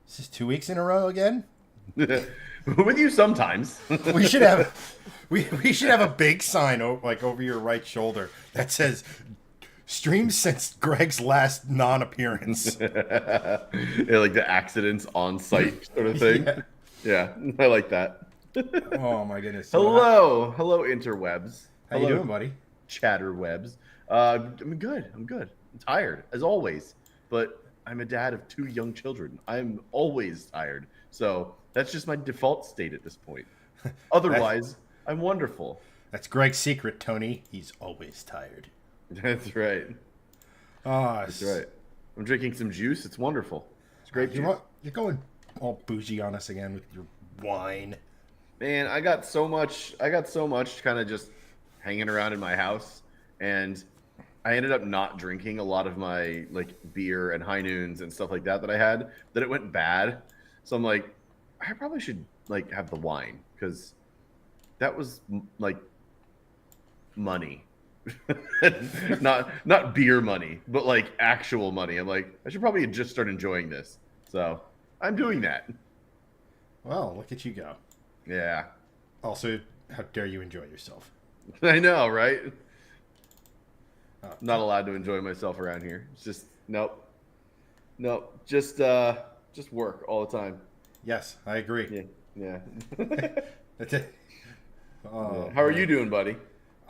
This is 2 weeks in a row again. With you sometimes. We should have we should have a big sign over your right shoulder that says "Stream since Greg's last non-appearance." Yeah, like the accidents on site sort of thing. Yeah. Yeah, I like that. Oh my goodness. So Hello, interwebs. how you Hello, doing, buddy? chatterwebs. I'm good. I'm good. I'm tired as always, but I'm a dad of two young children. I'm always tired, so that's just my default state at this point. Otherwise, I'm wonderful. That's Greg's secret, Tony. He's always tired. That's right. Ah, That's right. I'm drinking some juice. It's wonderful. It's great juice. You're going all bougie on us again with your wine. Man, I got so much. I got so much kind of just hanging around in my house, and I ended up not drinking a lot of my like beer and high noons and stuff like that I had. That it went bad. So I'm like, I probably should like have the wine because that was like money, not beer money, but like actual money. I'm like, I should probably just start enjoying this. So I'm doing that. Well, look at you go. Yeah, Also, how dare you enjoy yourself? I know, right? Uh, Not allowed to enjoy myself around here. It's just nope, nope. Just work all the time. yes, I agree. Yeah, yeah. That's it. Yeah. How are you doing, buddy?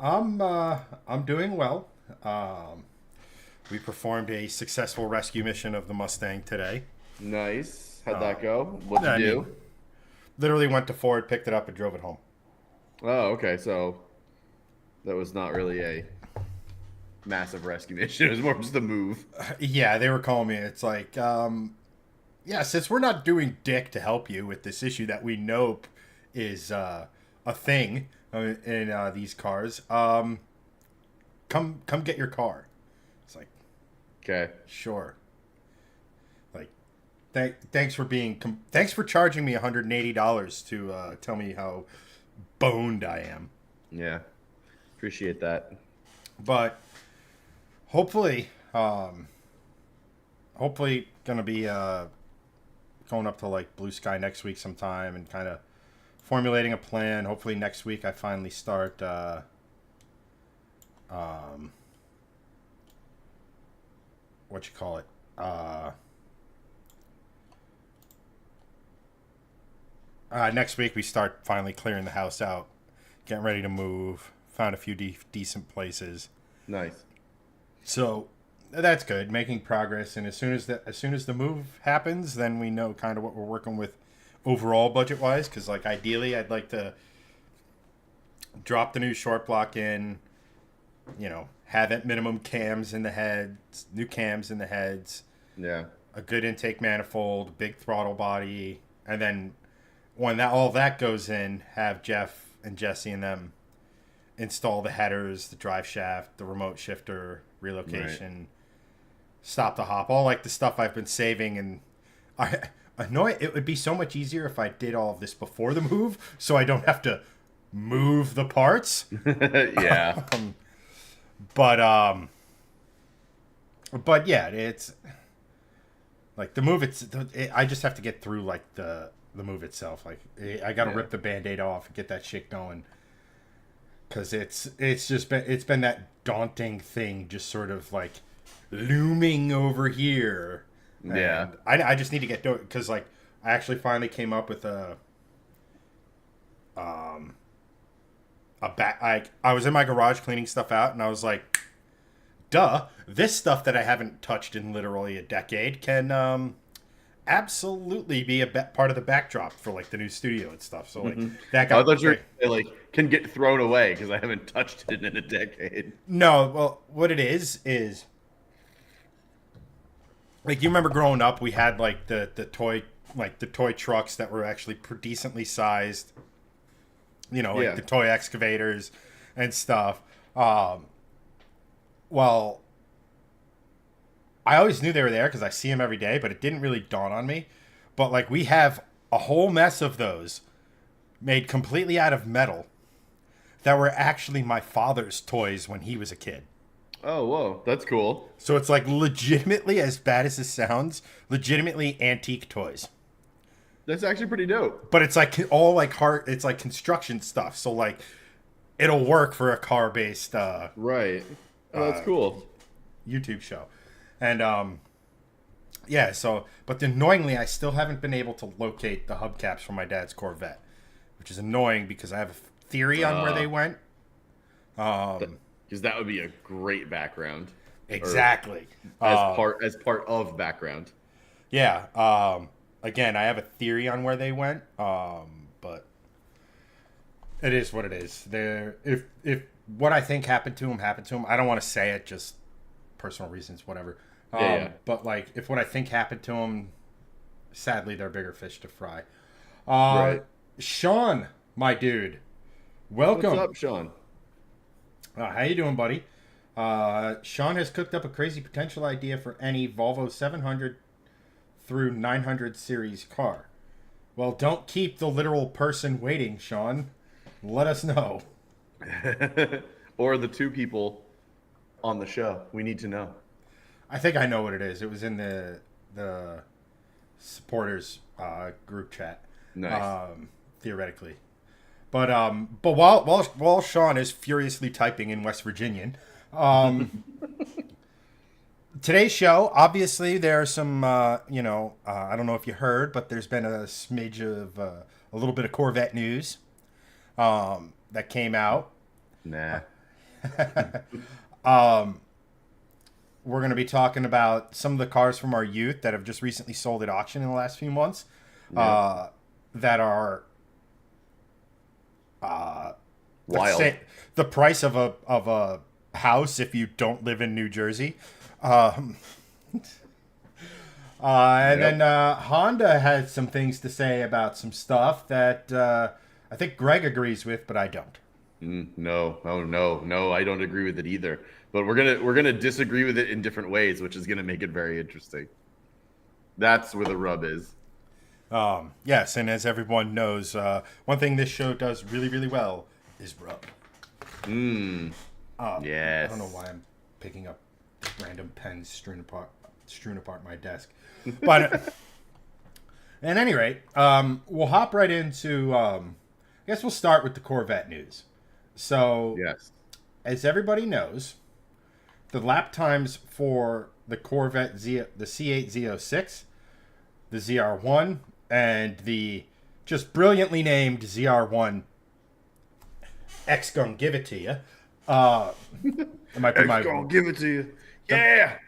I'm doing well. We performed a successful rescue mission of the Mustang today. Nice. How'd that go? What'd I you mean, do? literally went to Ford, picked it up, and drove it home. Oh, okay. So that was not really a massive rescue mission. It was more just a move. Yeah, they were calling me. It's like, yeah, since we're not doing dick to help you with this issue that we know is a thing in these cars, come get your car. It's like, Okay. sure. Like, thanks for charging me $180 to tell me how boned I am. Yeah. Appreciate that. But hopefully, gonna be going up to like Blue Sky next week sometime and kind of formulating a plan. Hopefully next week I finally start what you call it, next week we start finally clearing the house out, getting ready to move. Found a few decent places, Nice. so that's good. Making progress, and as soon as the move happens, then we know kind of what we're working with overall budget wise. Because like ideally, I'd like to drop the new short block in. Have at minimum cams in the heads, new cams in the heads, Yeah. a good intake manifold, big throttle body, and then when all that goes in, have Jeff and Jesse and them install the headers, the drive shaft, the remote shifter, relocation, stop the hop, all like the stuff I've been saving. And I know it would be so much easier if I did all of this before the move, so I don't have to move the parts. Yeah. But yeah, it's like the move. I just have to get through like the move itself. Like I got to rip the Band-Aid off and get that shit going. Because it's been that daunting thing, just sort of like looming over here. Yeah. And I just need to get to it because like I actually finally came up with a back. I was in my garage cleaning stuff out, and I was like, "Duh! This stuff that I haven't touched in literally a decade can absolutely be a part of the backdrop for like the new studio and stuff." So like that I got thought you were like can get thrown away because I haven't touched it in a decade. no. Well, what it is like you remember growing up, we had like the toy trucks that were actually decently sized. Like the toy excavators and stuff. Well, I always knew they were there because I see them every day, but it didn't really dawn on me. But like we have a whole mess of those made completely out of metal that were actually my father's toys when he was a kid. Oh, whoa, that's cool. So it's like legitimately, as bad as this sounds, legitimately antique toys. That's actually pretty dope. But it's like all like hard. It's like construction stuff. So like it'll work for a car based Right. Oh, that's cool. YouTube show, and yeah. So, but annoyingly, I still haven't been able to locate the hubcaps for my dad's Corvette, which is annoying because I have a theory on where they went. Because that would be a great background. Exactly. As part of background. Yeah. Again, I have a theory on where they went. But it is what it is. There, if what I think happened to him, I don't want to say it, just personal reasons, whatever. Yeah. But like, if what I think happened to him, sadly, they're bigger fish to fry. Right. Sean, my dude, welcome. What's up, Sean? How you doing, buddy? Sean has cooked up a crazy potential idea for any Volvo 700 through 900 series car. Well, don't keep the literal person waiting, Sean. Let us know. Or the two people on the show. We need to know. I think I know what it is. It was in the supporters group chat. Nice. Theoretically. But while Sean is furiously typing in West Virginian, today's show, obviously there are some I don't know if you heard, but there's been a smidge of a little bit of Corvette news that came out. Nah. We're going to be talking about some of the cars from our youth that have just recently sold at auction in the last few months, that are wild. The price of a house if you don't live in New Jersey. And then Honda had some things to say about some stuff that I think Greg agrees with, but I don't. No, I don't agree with it either. But we're gonna disagree with it in different ways, which is gonna make it very interesting. That's where the rub is. Yes, and as everyone knows, one thing this show does really, really well is rub. Yes. I don't know why I'm picking up random pens strewn apart my desk. But at any rate, we'll hop right into, I guess we'll start with the Corvette news. So, yes, as everybody knows, the lap times for the Corvette the C8 Z06, the ZR1, and the just brilliantly named ZR1 X gon' give it to you. That might be X gon' give it to you. Yeah.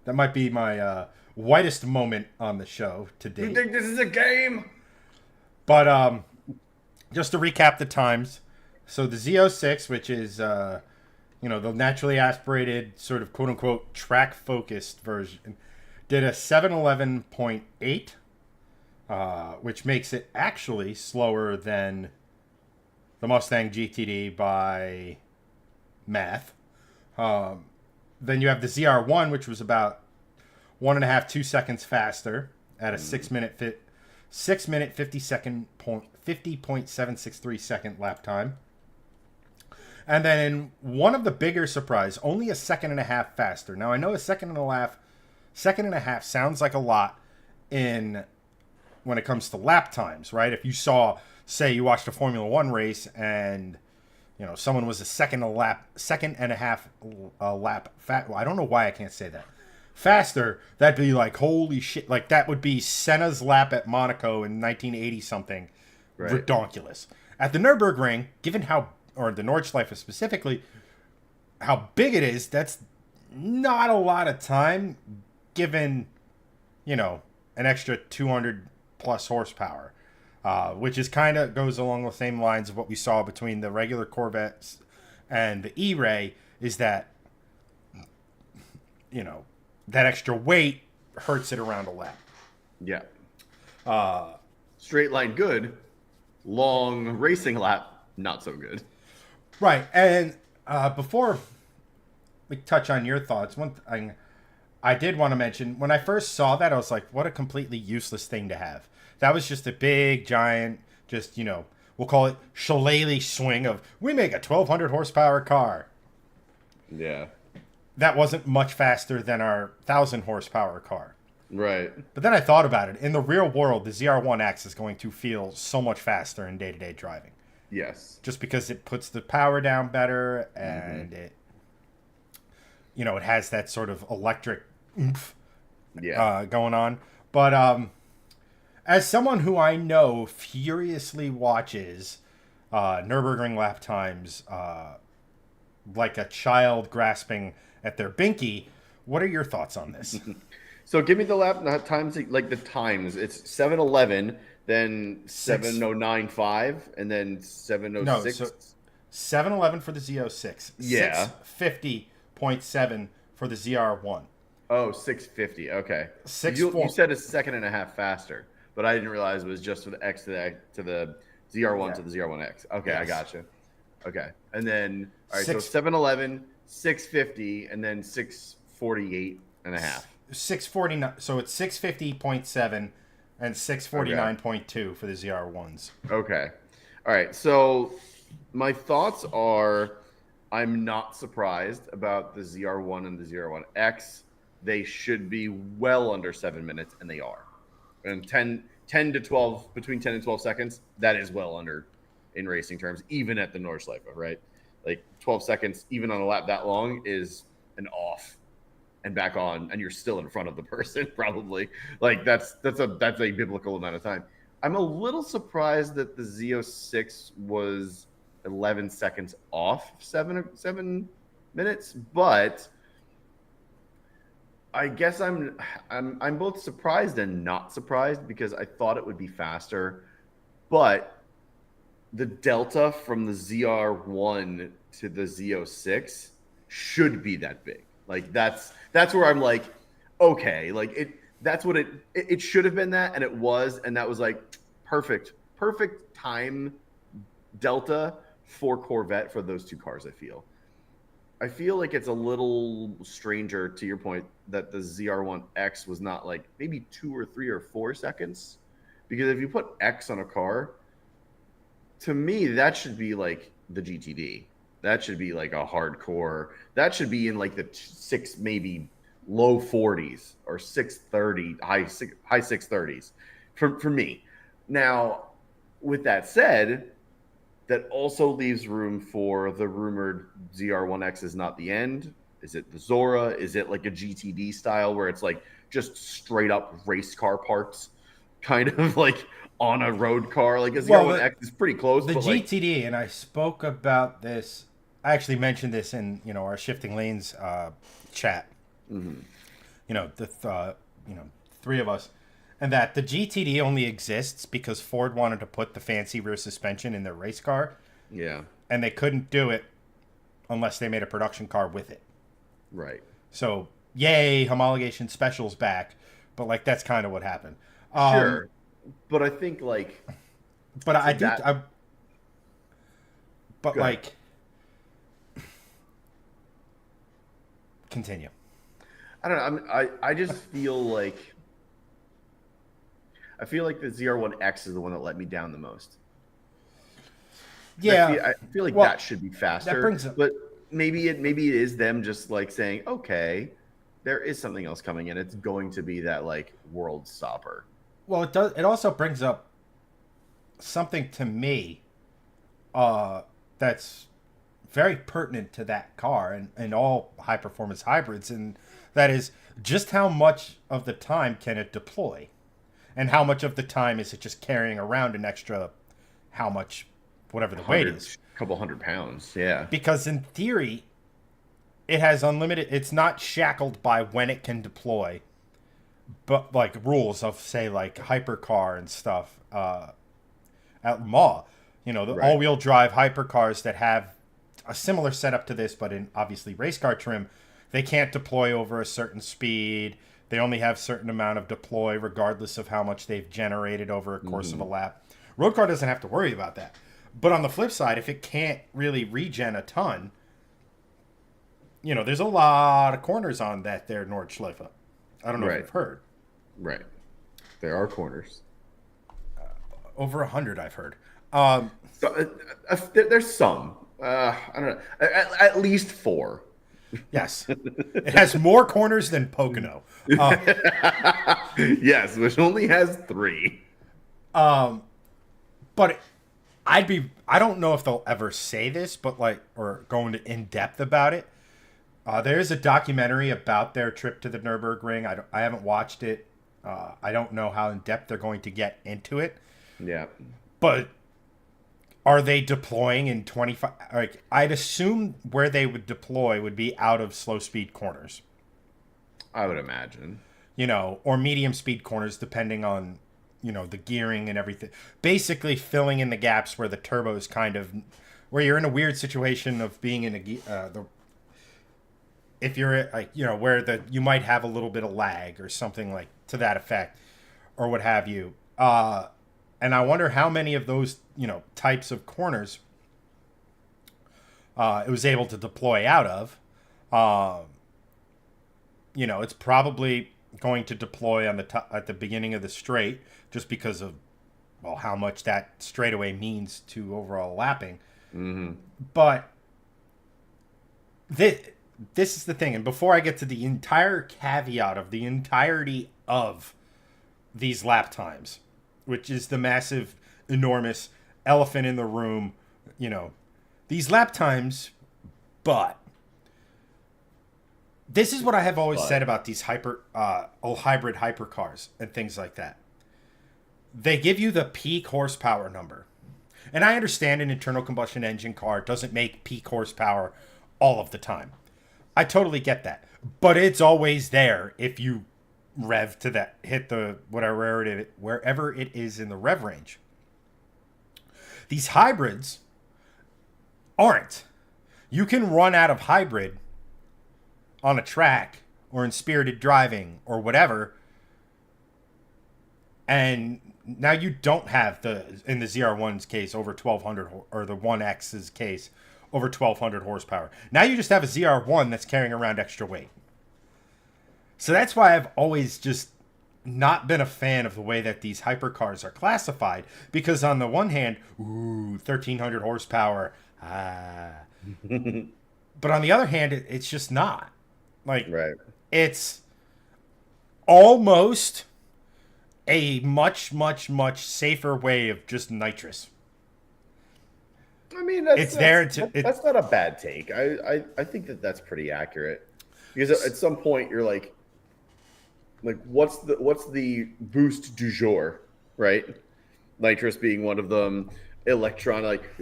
That might be my whitest moment on the show to date. You think this is a game? But just to recap the times, so the Z06, which is the naturally aspirated sort of quote unquote track focused version, did a 711.8, which makes it actually slower than the Mustang GTD by math. Then you have the ZR1, which was about 2 seconds faster at a 6 minute 50.763 second lap time. And then one of the bigger surprise, only a second and a half faster. Now I know a second and a half sounds like a lot when it comes to lap times, right? If you say you watched a Formula One race and someone was a second and a half lap fat. Well, I don't know why I can't say that. Faster, that'd be like, holy shit. Like, that would be Senna's lap at Monaco in 1980 something. Right. Ridiculous. At the Nurburgring, or the Nordschleife specifically, how big it is, that's not a lot of time given, an extra 200 plus horsepower. Which is kind of goes along the same lines of what we saw between the regular Corvettes and the E-Ray, is that, that extra weight hurts it around a lap. Yeah. Straight line good, long racing lap not so good. Right. And before we touch on your thoughts, one thing I did want to mention, when I first saw that, I was like, what a completely useless thing to have. That was just a big, giant, just, we'll call it shillelagh swing of, we make a 1,200 horsepower car. Yeah. That wasn't much faster than our 1,000 horsepower car. Right. But then I thought about it. In the real world, the ZR1X is going to feel so much faster in day-to-day driving. Yes. Just because it puts the power down better Mm-hmm. and it has that sort of electric oomph Yeah. going on. But as someone who I know furiously watches Nurburgring lap times like a child grasping at their binky, what are your thoughts on this? So give me the lap not times, like the times. It's 7:11, then Six. 7:09.5, and then No, so 7:06. 711 for the Z06, Yeah. 650.7 for the ZR1. Oh, 6:50. Okay. Six You four. said a second and a half faster, but I didn't realize it was just from the X to the ZR1 Yeah. to the ZR1X. Okay, I Yes. gotcha. Okay. And then all right, so Six 7:11, 6:50, and then 6:48 and a half. 649. So it's 650.7 and 649.2 for the ZR1s. Okay. All right. So my thoughts are I'm not surprised about the ZR1 and the ZR1X. They should be well under 7 minutes, and they are. And 10 to 12, between 10 and 12 seconds, that is well under in racing terms, even at the Nordschleife, right? Like 12 seconds, even on a lap that long, is an off and back on, and you're still in front of the person, probably. Like that's a biblical amount of time. I'm a little surprised that the Z06 was 11 seconds off 7 minutes, but I guess I'm both surprised and not surprised because I thought it would be faster, but the delta from the ZR1 to the Z06 should be that big. Like that's where I'm like, okay, like that's what it should have been that, and it was, and that was like perfect time delta for Corvette for those two cars. I feel like it's a little stranger, to your point, that the ZR1X was not like maybe 2 or 3 or 4 seconds, because if you put X on a car, to me that should be like the GTD. That should be like a hardcore. That should be in like the six, maybe low 40s or 630, high 630s for me. Now, with that said, that also leaves room for the rumored ZR1X is not the end. Is it the Zora? Is it like a GTD style where it's like just straight up race car parts, kind of like on a road car? Like a ZR1X is pretty close. The but GTD, like, and I spoke about this. I actually mentioned this in our shifting lanes chat. mm-hmm. The three of us, and that the GTD only exists because Ford wanted to put the fancy rear suspension in their race car. Yeah. And they couldn't do it unless they made a production car with it. Right. So, yay, homologation specials back. But, like, that's kind of what happened. Sure. But I think, like... But I do... But, like... Continue. I don't know. I just feel like... I feel like the ZR1X is the one that let me down the most. Yeah. I feel like that should be faster. That brings up... But maybe it is them just, like, saying, okay, there is something else coming in. It's going to be that, like, world stopper. Well, it does. It also brings up something to me that's very pertinent to that car and all high performance hybrids, and that is just how much of the time can it deploy, and how much of the time is it just carrying around an extra, how much, whatever the weight is, a couple 100 pounds, yeah. Because in theory, it has unlimited. It's not shackled by when it can deploy. But like rules of, say, like hypercar and stuff at Maw, the Right. all-wheel drive hypercars that have a similar setup to this, but in obviously race car trim, they can't deploy over a certain speed. They only have certain amount of deploy, regardless of how much they've generated over a course of a lap. Road car doesn't have to worry about that. But on the flip side, if it can't really regen a ton, there's a lot of corners on that there Nordschleife. I don't know if you've heard. Right. There are corners. Over 100, I've heard. So, there's some. I don't know. At least 4. Yes. It has more corners than Pocono. Yes, which only has 3. But I don't know if they'll ever say this, but like, or go into in depth about it. There is a documentary about their trip to the Nurburgring. I haven't watched it. I don't know how in depth they're going to get into it. Yeah. But are they deploying in 25? Like, I'd assume where they would deploy would be out of slow speed corners. I would imagine. Or medium speed corners, depending on, the gearing and everything. Basically filling in the gaps where the turbo is where you're in a weird situation of being in if you're like, where you might have a little bit of lag or something like to that effect or what have you. And I wonder how many of those, types of corners it was able to deploy out of. It's probably going to deploy on at the beginning of the straight just because of, how much that straightaway means to overall lapping. Mm-hmm. But this is the thing. And before I get to the entire caveat of the entirety of these lap times, which is the massive, enormous elephant in the room, these lap times, but this is what I have always said about these hybrid hypercars and things like that. They give you the peak horsepower number. And I understand an internal combustion engine car doesn't make peak horsepower all of the time. I totally get that. But it's always there if you rev to that, hit the wherever it is in the rev range. These hybrids aren't. You can run out of hybrid on a track or in spirited driving or whatever, and now you don't have in the ZR1's case over 1200, or the 1X's case over 1200 horsepower. Now you just have a ZR1 that's carrying around extra weight. So that's why I've always just not been a fan of the way that these hypercars are classified, because on the one hand, 1300 horsepower, but on the other hand, it's just not. Like, right. It's almost a much, much, much safer way of just nitrous. I mean, that's not a bad take. I think that's pretty accurate, because at some point you're like what's the boost du jour, right? Nitrous being one of them. Electronic,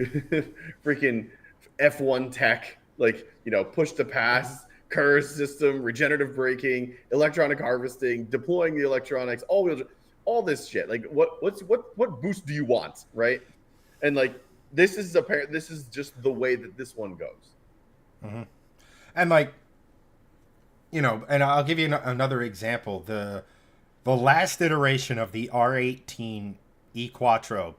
freaking F1 tech, push to pass, KERS system, regenerative braking, electronic harvesting, deploying the electronics, all this shit. Like, what boost do you want, right? And this is just the way that this one goes. Mm-hmm. And and I'll give you another example. The last iteration of the R18 E-Quattro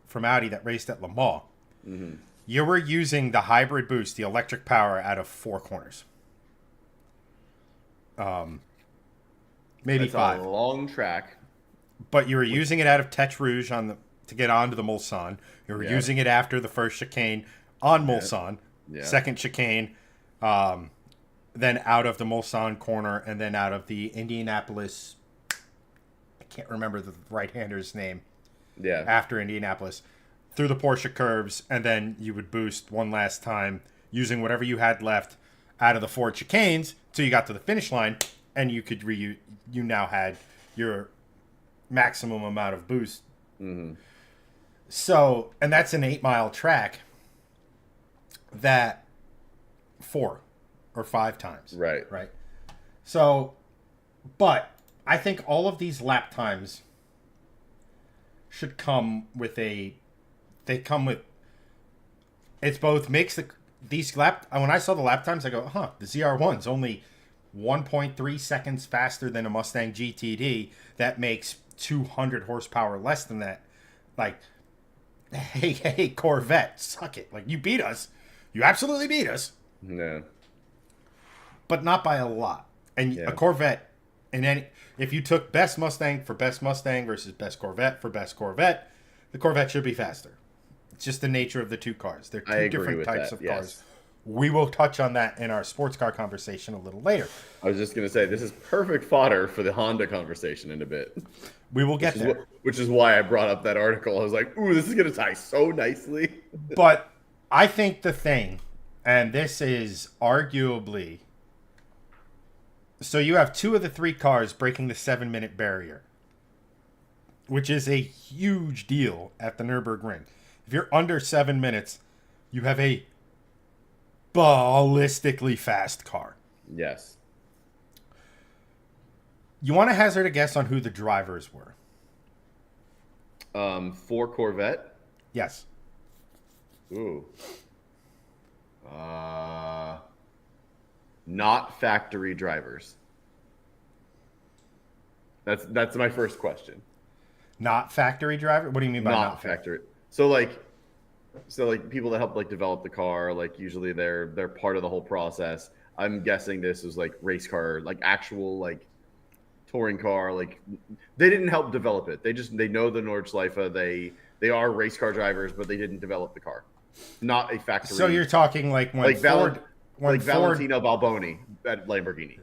from Audi that raced at Le Mans, mm-hmm. you were using the hybrid boost, the electric power, out of 4 corners. Maybe That's 5. a long track. But you were using it out of Tech Rouge to get onto the Mulsanne. You were using it after the first chicane on Mulsanne. Yeah. Second chicane, then out of the Mulsanne corner, and then out of the Indianapolis. I can't remember the right-hander's name. Yeah. After Indianapolis, through the Porsche curves, and then you would boost one last time using whatever you had left out of the 4 chicanes till you got to the finish line, and you could you now had your maximum amount of boost. Mm-hmm. So, and that's an 8-mile track that 4 or 5 times. Right. So, but I think all of these lap times should come with it's both makes these lap, when I saw the lap times, I go, the ZR1's only 1.3 seconds faster than a Mustang GTD that makes 200 horsepower less than that. Like, hey, Corvette, suck it. Like, you beat us. You absolutely beat us. No. But not by a lot. And a Corvette, if you took best Mustang for best Mustang versus best Corvette for best Corvette, the Corvette should be faster. It's just the nature of the two cars. They're two different types of cars. We will touch on that in our sports car conversation a little later. I was just gonna say this is perfect fodder for the Honda conversation in a bit. We will get there. Which is why I brought up that article. I was like, ooh, this is gonna tie so nicely. But I think the thing, and this is arguably, so you have 2 of the 3 cars breaking the 7-minute barrier, which is a huge deal at the Nurburgring. If you're under 7 minutes, you have a ballistically fast car. Yes. You want to hazard a guess on who the drivers were? For Corvette. Yes. Ooh. Not factory drivers. That's my first question. Not factory driver? What do you mean by not factory? So people that help like develop the car, like usually they're part of the whole process. I'm guessing this is like race car, like actual like touring car. Like they didn't help develop it. They know the Nordschleife. They are race car drivers, but they didn't develop the car. Not a factory. So you're talking like when Ford, Valentino Balboni at Lamborghini.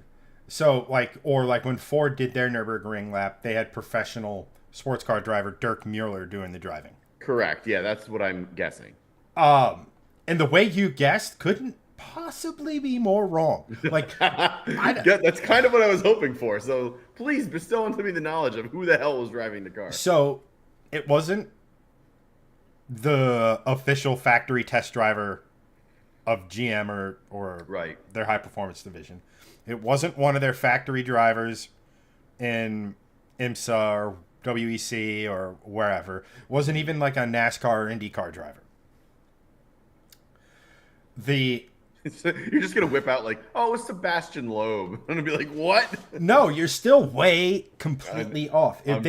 So like when Ford did their Nürburgring lap, they had professional sports car driver Dirk Mueller doing the driving. Correct. Yeah, that's what I'm guessing. And the way you guessed couldn't possibly be more wrong. Like that's kind of what I was hoping for. So please bestow onto me the knowledge of who the hell was driving the car. So it wasn't the official factory test driver of GM or right. their high performance division. It wasn't one of their factory drivers in IMSA or WEC or wherever. It wasn't even like a NASCAR or IndyCar driver. You're just gonna whip out like, oh, it's Sebastian Loeb. I'm gonna be like, what? No, you're still way completely off. If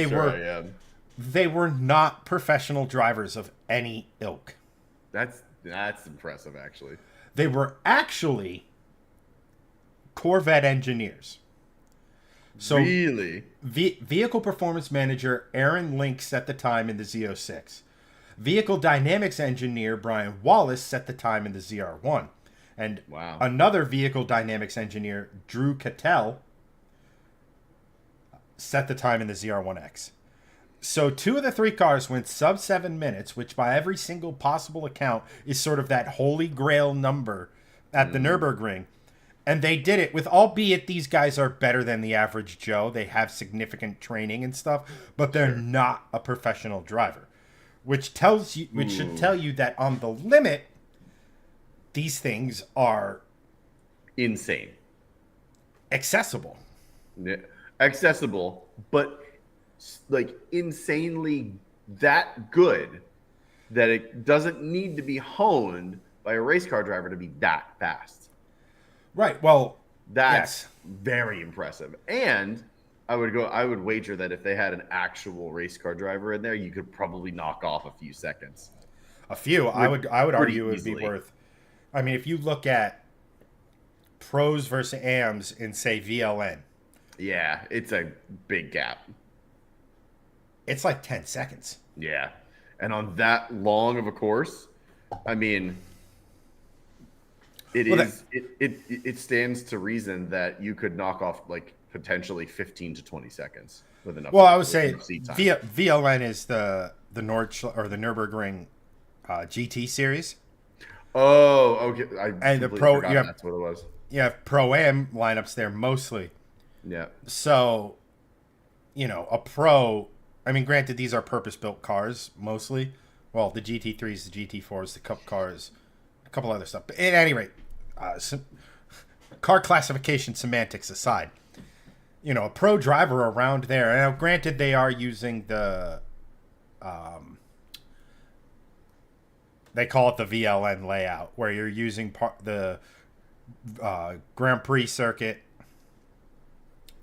they were not professional drivers of any ilk. That's impressive, actually. They were actually Corvette engineers. So really, vehicle performance manager Aaron Link set the time in the Z06. Vehicle dynamics engineer Brian Wallace set the time in the ZR1. And another vehicle dynamics engineer, Drew Cattell, set the time in the ZR1X. So 2 of the 3 cars went sub 7 minutes, which by every single possible account is sort of that holy grail number at the Nürburgring. And they did it with, albeit these guys are better than the average Joe. They have significant training and stuff, but they're not a professional driver, which should tell you that on the limit, these things are insane, accessible, but like insanely that good that it doesn't need to be honed by a race car driver to be that fast. Right. Well, that's very impressive. And I would wager that if they had an actual race car driver in there, you could probably knock off a few seconds. A few. I would argue it would be worth. I mean, if you look at pros versus AMs in, say, VLN. Yeah, it's a big gap. It's like 10 seconds. Yeah. And on that long of a course, I mean, it stands to reason that you could knock off like potentially 15 to 20 seconds with enough. Well, I would say VLN is the Nürburgring GT series. Oh, okay. And the pro, that's what it was. You have pro-am lineups there mostly. Yeah. So, a pro. I mean, granted, these are purpose-built cars mostly. Well, the GT3s, the GT4s, the Cup cars, a couple other stuff. But at any rate, car classification semantics aside, a pro driver around there. Now, granted, they are using the. They call it the VLN layout, where you're using the Grand Prix circuit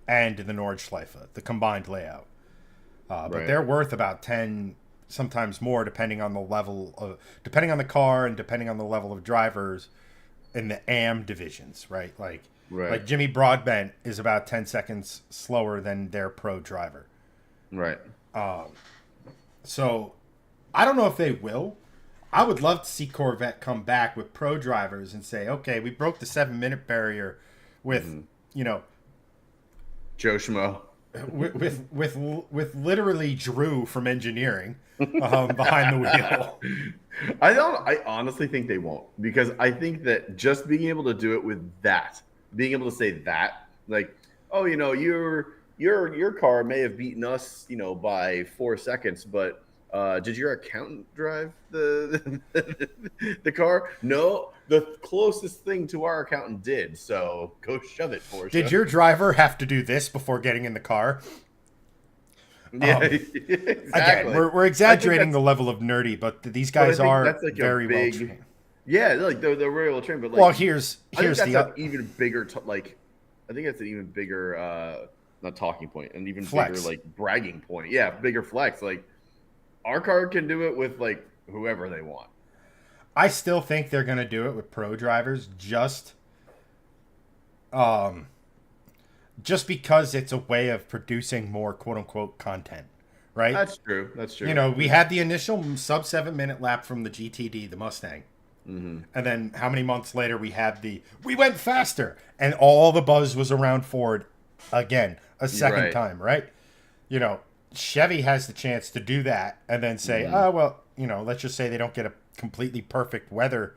and the Nordschleife, the combined layout. But they're worth about 10, sometimes more, depending on the car and depending on the level of drivers in the AM divisions, right? Like Jimmy Broadbent is about 10 seconds slower than their pro driver. Right. So I don't know if they will. I would love to see Corvette come back with pro drivers and say, okay, we broke the 7 minute barrier with, you know, Joe Schmo. with literally Drew from engineering behind the wheel. I honestly think they won't, because I think that just being able to do it with that, being able to say that, like, oh, your car may have beaten us, by 4 seconds, but did your accountant drive the car? No, the closest thing to our accountant did. So go shove it, Porsche. Did your driver have to do this before getting in the car? Yeah, exactly. Again, we're exaggerating the level of nerdy, but these guys are like very well trained. Yeah, like they're very well trained. But like, well, here's I think that's the an even bigger I think that's an even bigger not talking point, an even flex. bigger like bragging point. Yeah, bigger flex. Like our car can do it with like whoever they want. I still think they're going to do it with pro drivers just because it's a way of producing more quote unquote content, right? That's true. We had the initial sub 7 minute lap from the GTD, the Mustang. And then how many months later we went faster, and all the buzz was around Ford again, a second time, right? Chevy has the chance to do that and then say, let's just say they don't get a completely perfect weather,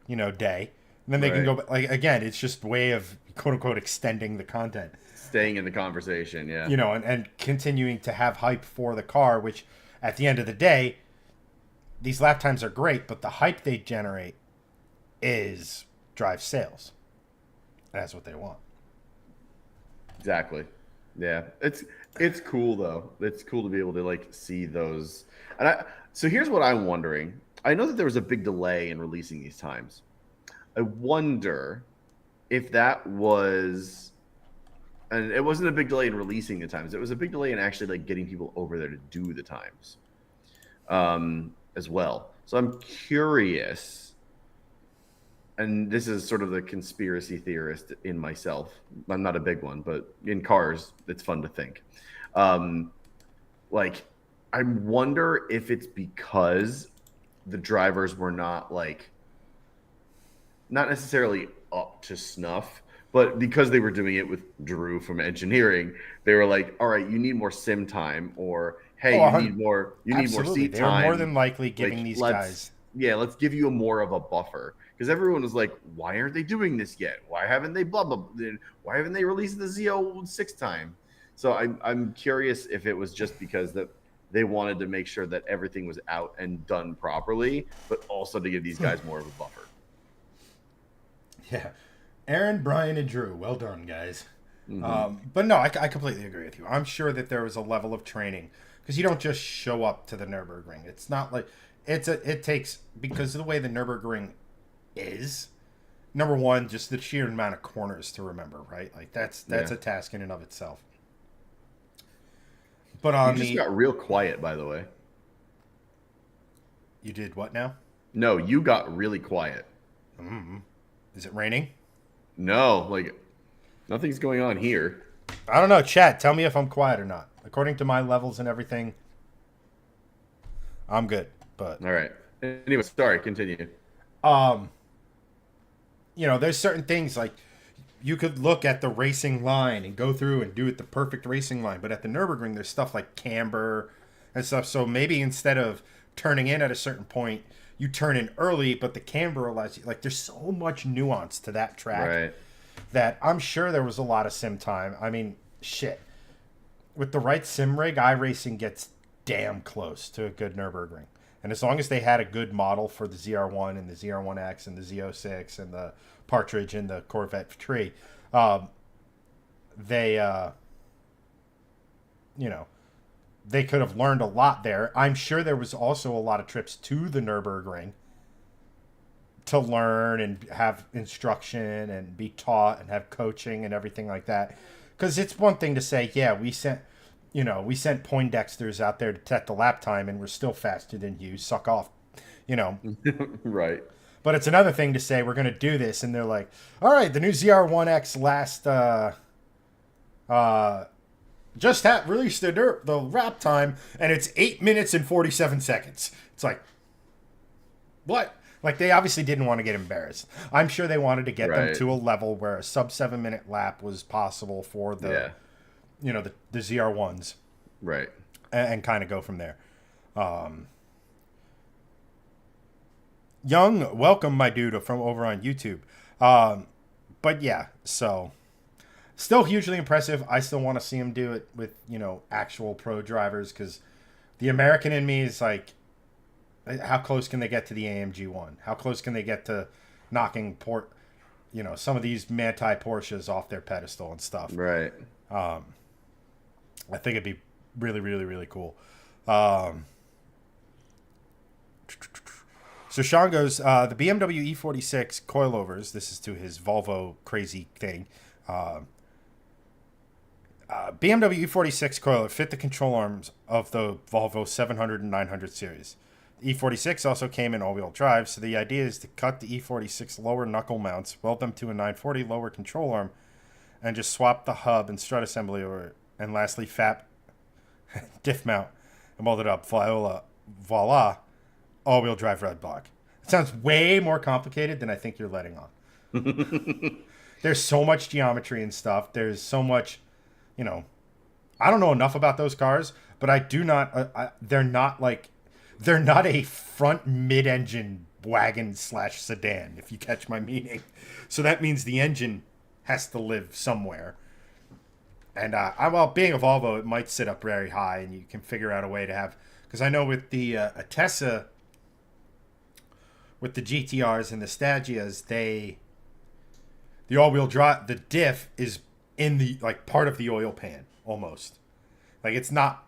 day. And then they can go, like, again, it's just a way of quote unquote extending the content. Staying in the conversation, yeah. And continuing to have hype for the car, which at the end of the day, these lap times are great, but the hype they generate drives sales. That's what they want. Exactly. Yeah. It's cool though. It's cool to be able to like see those. So here's what I'm wondering. I know that there was a big delay in releasing these times. I wonder if that was, and it wasn't a big delay in releasing the times. It was a big delay in actually like getting people over there to do the times, as well. So I'm curious, and this is sort of the conspiracy theorist in myself. I'm not a big one, but in cars, it's fun to think. Like, I wonder if it's because the drivers were not necessarily up to snuff, but because they were doing it with Drew from engineering, they were like, all right, you need more sim time, or hey, you need more seat They're time. More than likely giving these guys. Yeah, let's give you more of a buffer. Because everyone was like, why aren't they doing this yet? Why haven't they blah, blah, blah? Why haven't they released the Z06 time? So I'm curious if it was just because that they wanted to make sure that everything was out and done properly, but also to give these guys more of a buffer. Yeah. Aaron, Brian, and Drew. Well done, guys. But no, I completely agree with you. I'm sure that there was a level of training, because you don't just show up to the Nurburgring. It's not like it takes, because of the way the Nurburgring is, number one, just the sheer amount of corners to remember, right? Like that's a task in and of itself. But you just got real quiet, by the way. You did what now? No, you got really quiet. Is it raining? No, like nothing's going on here. I don't know. Chat, tell me if I'm quiet or not. According to my levels and everything, I'm good. But all right. Anyway, sorry. Continue. There's certain things like you could look at the racing line and go through and do it the perfect racing line, but at the Nürburgring, there's stuff like camber and stuff. So maybe instead of turning in at a certain point, you turn in early, but the camber allows you. Like, there's so much nuance to that track that I'm sure there was a lot of sim time. I mean, shit. With the right sim rig, iRacing gets damn close to a good Nürburgring. And as long as they had a good model for the ZR1 and the ZR1X and the Z06 and the Partridge and the Corvette tree, they could have learned a lot there. I'm sure there was also a lot of trips to the Nürburgring to learn and have instruction and be taught and have coaching and everything like that. Because it's one thing to say, yeah, we sent Poindexters out there to test the lap time and we're still faster than you. Suck off, Right. But it's another thing to say we're going to do this, and they're like, all right, the new ZR1X last just released the wrap time, and it's 8 minutes and 47 seconds. It's like, But like they obviously didn't want to get embarrassed. I'm sure they wanted to get them Right. to a level where a sub 7 minute lap was possible for the Yeah. the ZR1s Right. and kind of go from there. Young, welcome my dude from over on YouTube. But yeah, so still hugely impressive. I still want to see him do it with actual pro drivers because the American in me is like, how close can they get to the AMG one? How close can they get to knocking some of these Manti Porsches off their pedestal and stuff? Right. I think it'd be really, really, really cool. So Sean goes, the BMW E46 coilovers, this is to his Volvo crazy thing. BMW E46 coilover fit the control arms of the Volvo 700 and 900 series. The E46 also came in all-wheel drive, so the idea is to cut the E46 lower knuckle mounts, weld them to a 940 lower control arm, and just swap the hub and strut assembly over, and lastly, FAP diff mount and weld it up. Voila, all-wheel drive red block. It sounds way more complicated than I think you're letting on. There's so much geometry and stuff. There's so much, I don't know enough about those cars, but I do not. They're not a front mid-engine wagon / sedan, if you catch my meaning. So that means the engine has to live somewhere. And being a Volvo, it might sit up very high, and you can figure out a way to have. Because I know with the Atessa, with the GTRs and the Stagias, the all-wheel drive, the diff is in the part of the oil pan almost. Like it's not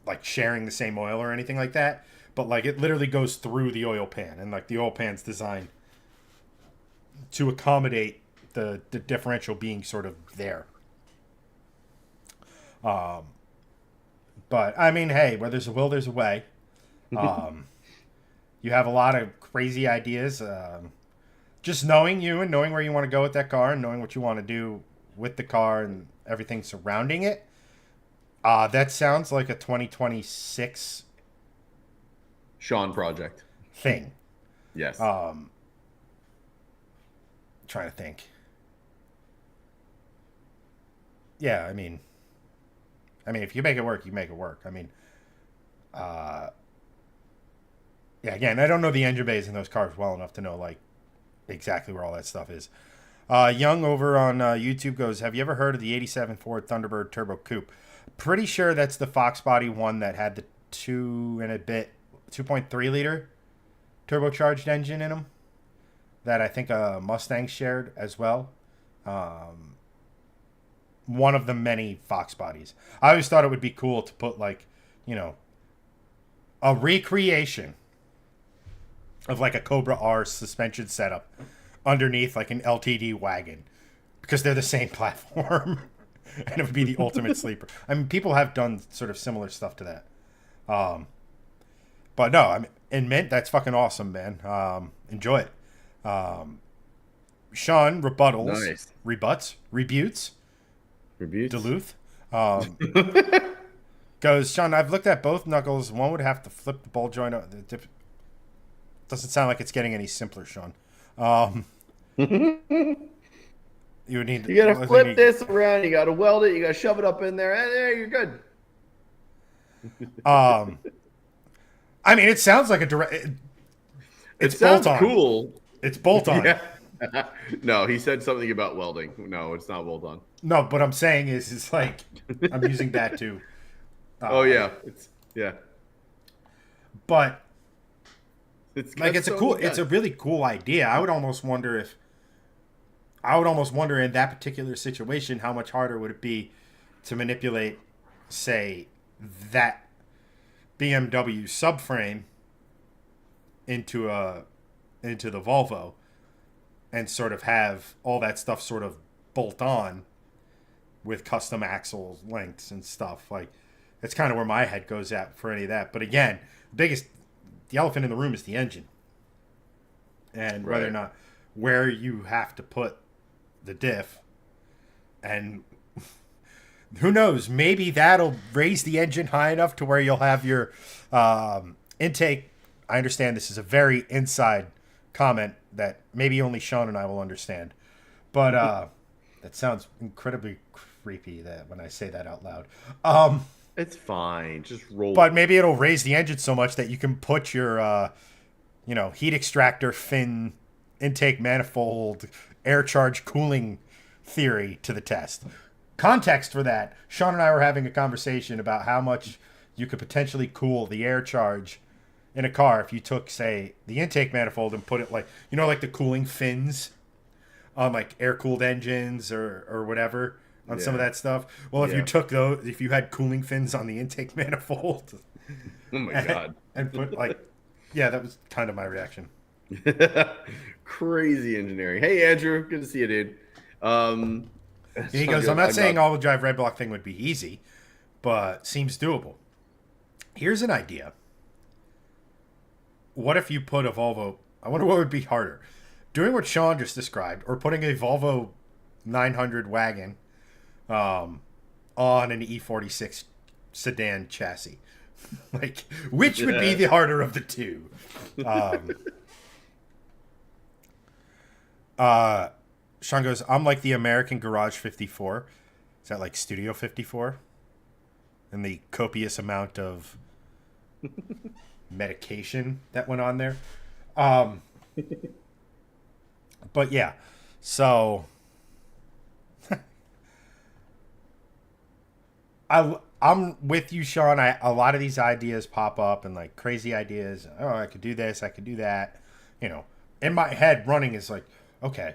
like sharing the same oil or anything like that, but like it literally goes through the oil pan, and like the oil pan's designed to accommodate the differential being sort of there. But I mean, hey, where there's a will, there's a way. You have a lot of crazy ideas. Just knowing you and knowing where you want to go with that car and knowing what you want to do with the car and everything surrounding it. That sounds like a 2026 Sean project thing. Yes. Trying to think. Yeah, I mean, if you make it work, you make it work. I mean, yeah, again, I don't know the engine bays in those cars well enough to know like exactly where all that stuff is. Young over on YouTube goes, have you ever heard of the 87 Ford Thunderbird Turbo Coupe? Pretty sure that's the Fox Body one that had the 2.3 liter turbocharged engine in them that I think Mustang shared as well. One of the many Fox Bodies. I always thought it would be cool to put like, a recreation of like a Cobra R suspension setup underneath like an LTD wagon because they're the same platform. And it would be the ultimate sleeper. I mean, people have done sort of similar stuff to that. But no, I mean, in Mint, that's fucking awesome, man. Enjoy it. Sean rebuttals, Nice. rebutes, Rebutes. Duluth. Goes, Sean, I've looked at both knuckles. One would have to flip the ball joint. Doesn't sound like it's getting any simpler, Sean. You would need. You gotta flip this around. You gotta weld it. You gotta shove it up in there, and there you're good. I mean, it sounds like a direct. It sounds bolt-on. cool. It's bolt on. Yeah. No, he said something about welding. No, it's not bolt on. No, what I'm saying is, it's like I'm using that too. Oh yeah, yeah. But It's like it's a really cool idea. I would almost wonder in that particular situation how much harder would it be to manipulate, say, that BMW subframe into the Volvo and sort of have all that stuff sort of bolt on with custom axle lengths and stuff. Like, it's kind of where my head goes at for any of that. But again, the elephant in the room is the engine. And whether or not where you have to put the diff. And who knows, maybe that'll raise the engine high enough to where you'll have your intake I understand this is a very inside comment that maybe only Sean and I will understand, but that sounds incredibly creepy that when I say that out loud. It's fine. Just roll. But maybe it'll raise the engine so much that you can put your, heat extractor, fin, intake manifold, air charge cooling theory to the test. Context for that, Sean and I were having a conversation about how much you could potentially cool the air charge in a car if you took, say, the intake manifold and put it like the cooling fins on like air-cooled engines or whatever on some of that stuff. Well, if you took those, if you had cooling fins on the intake manifold, oh my god, and put that was kind of my reaction. Crazy engineering. Hey Andrew, good to see you, dude. He goes, I'm not saying all-wheel drive red block thing would be easy, but seems doable. Here's an idea. What if you put a Volvo? I wonder what would be harder, doing what Sean just described, or putting a Volvo 900 wagon on an E46 sedan chassis. Like, which would be the harder of the two? Sean goes, I'm like the American Garage 54. Is that like Studio 54? And the copious amount of medication that went on there. But yeah, so I'm with you, Sean. A lot of these ideas pop up and like crazy ideas. Oh, I could do this. I could do that. In my head running is like, okay,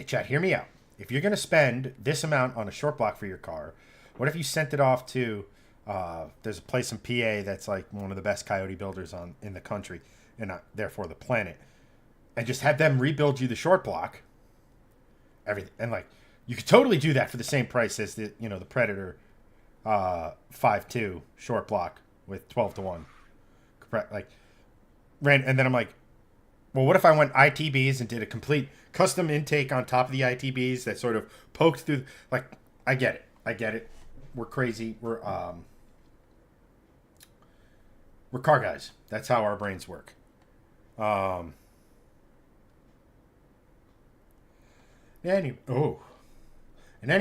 Chad, hear me out. If you're going to spend this amount on a short block for your car, what if you sent it off to, there's a place in PA that's like one of the best coyote builders in the country and therefore the planet, and just had them rebuild you the short block, everything. And like, you could totally do that for the same price as the Predator 5.2 short block with 12-to-1. Like, and then I'm like, well, what if I went ITBs and did a complete custom intake on top of the ITBs that sort of poked through? Like, I get it. We're crazy. We're car guys. That's how our brains work. At any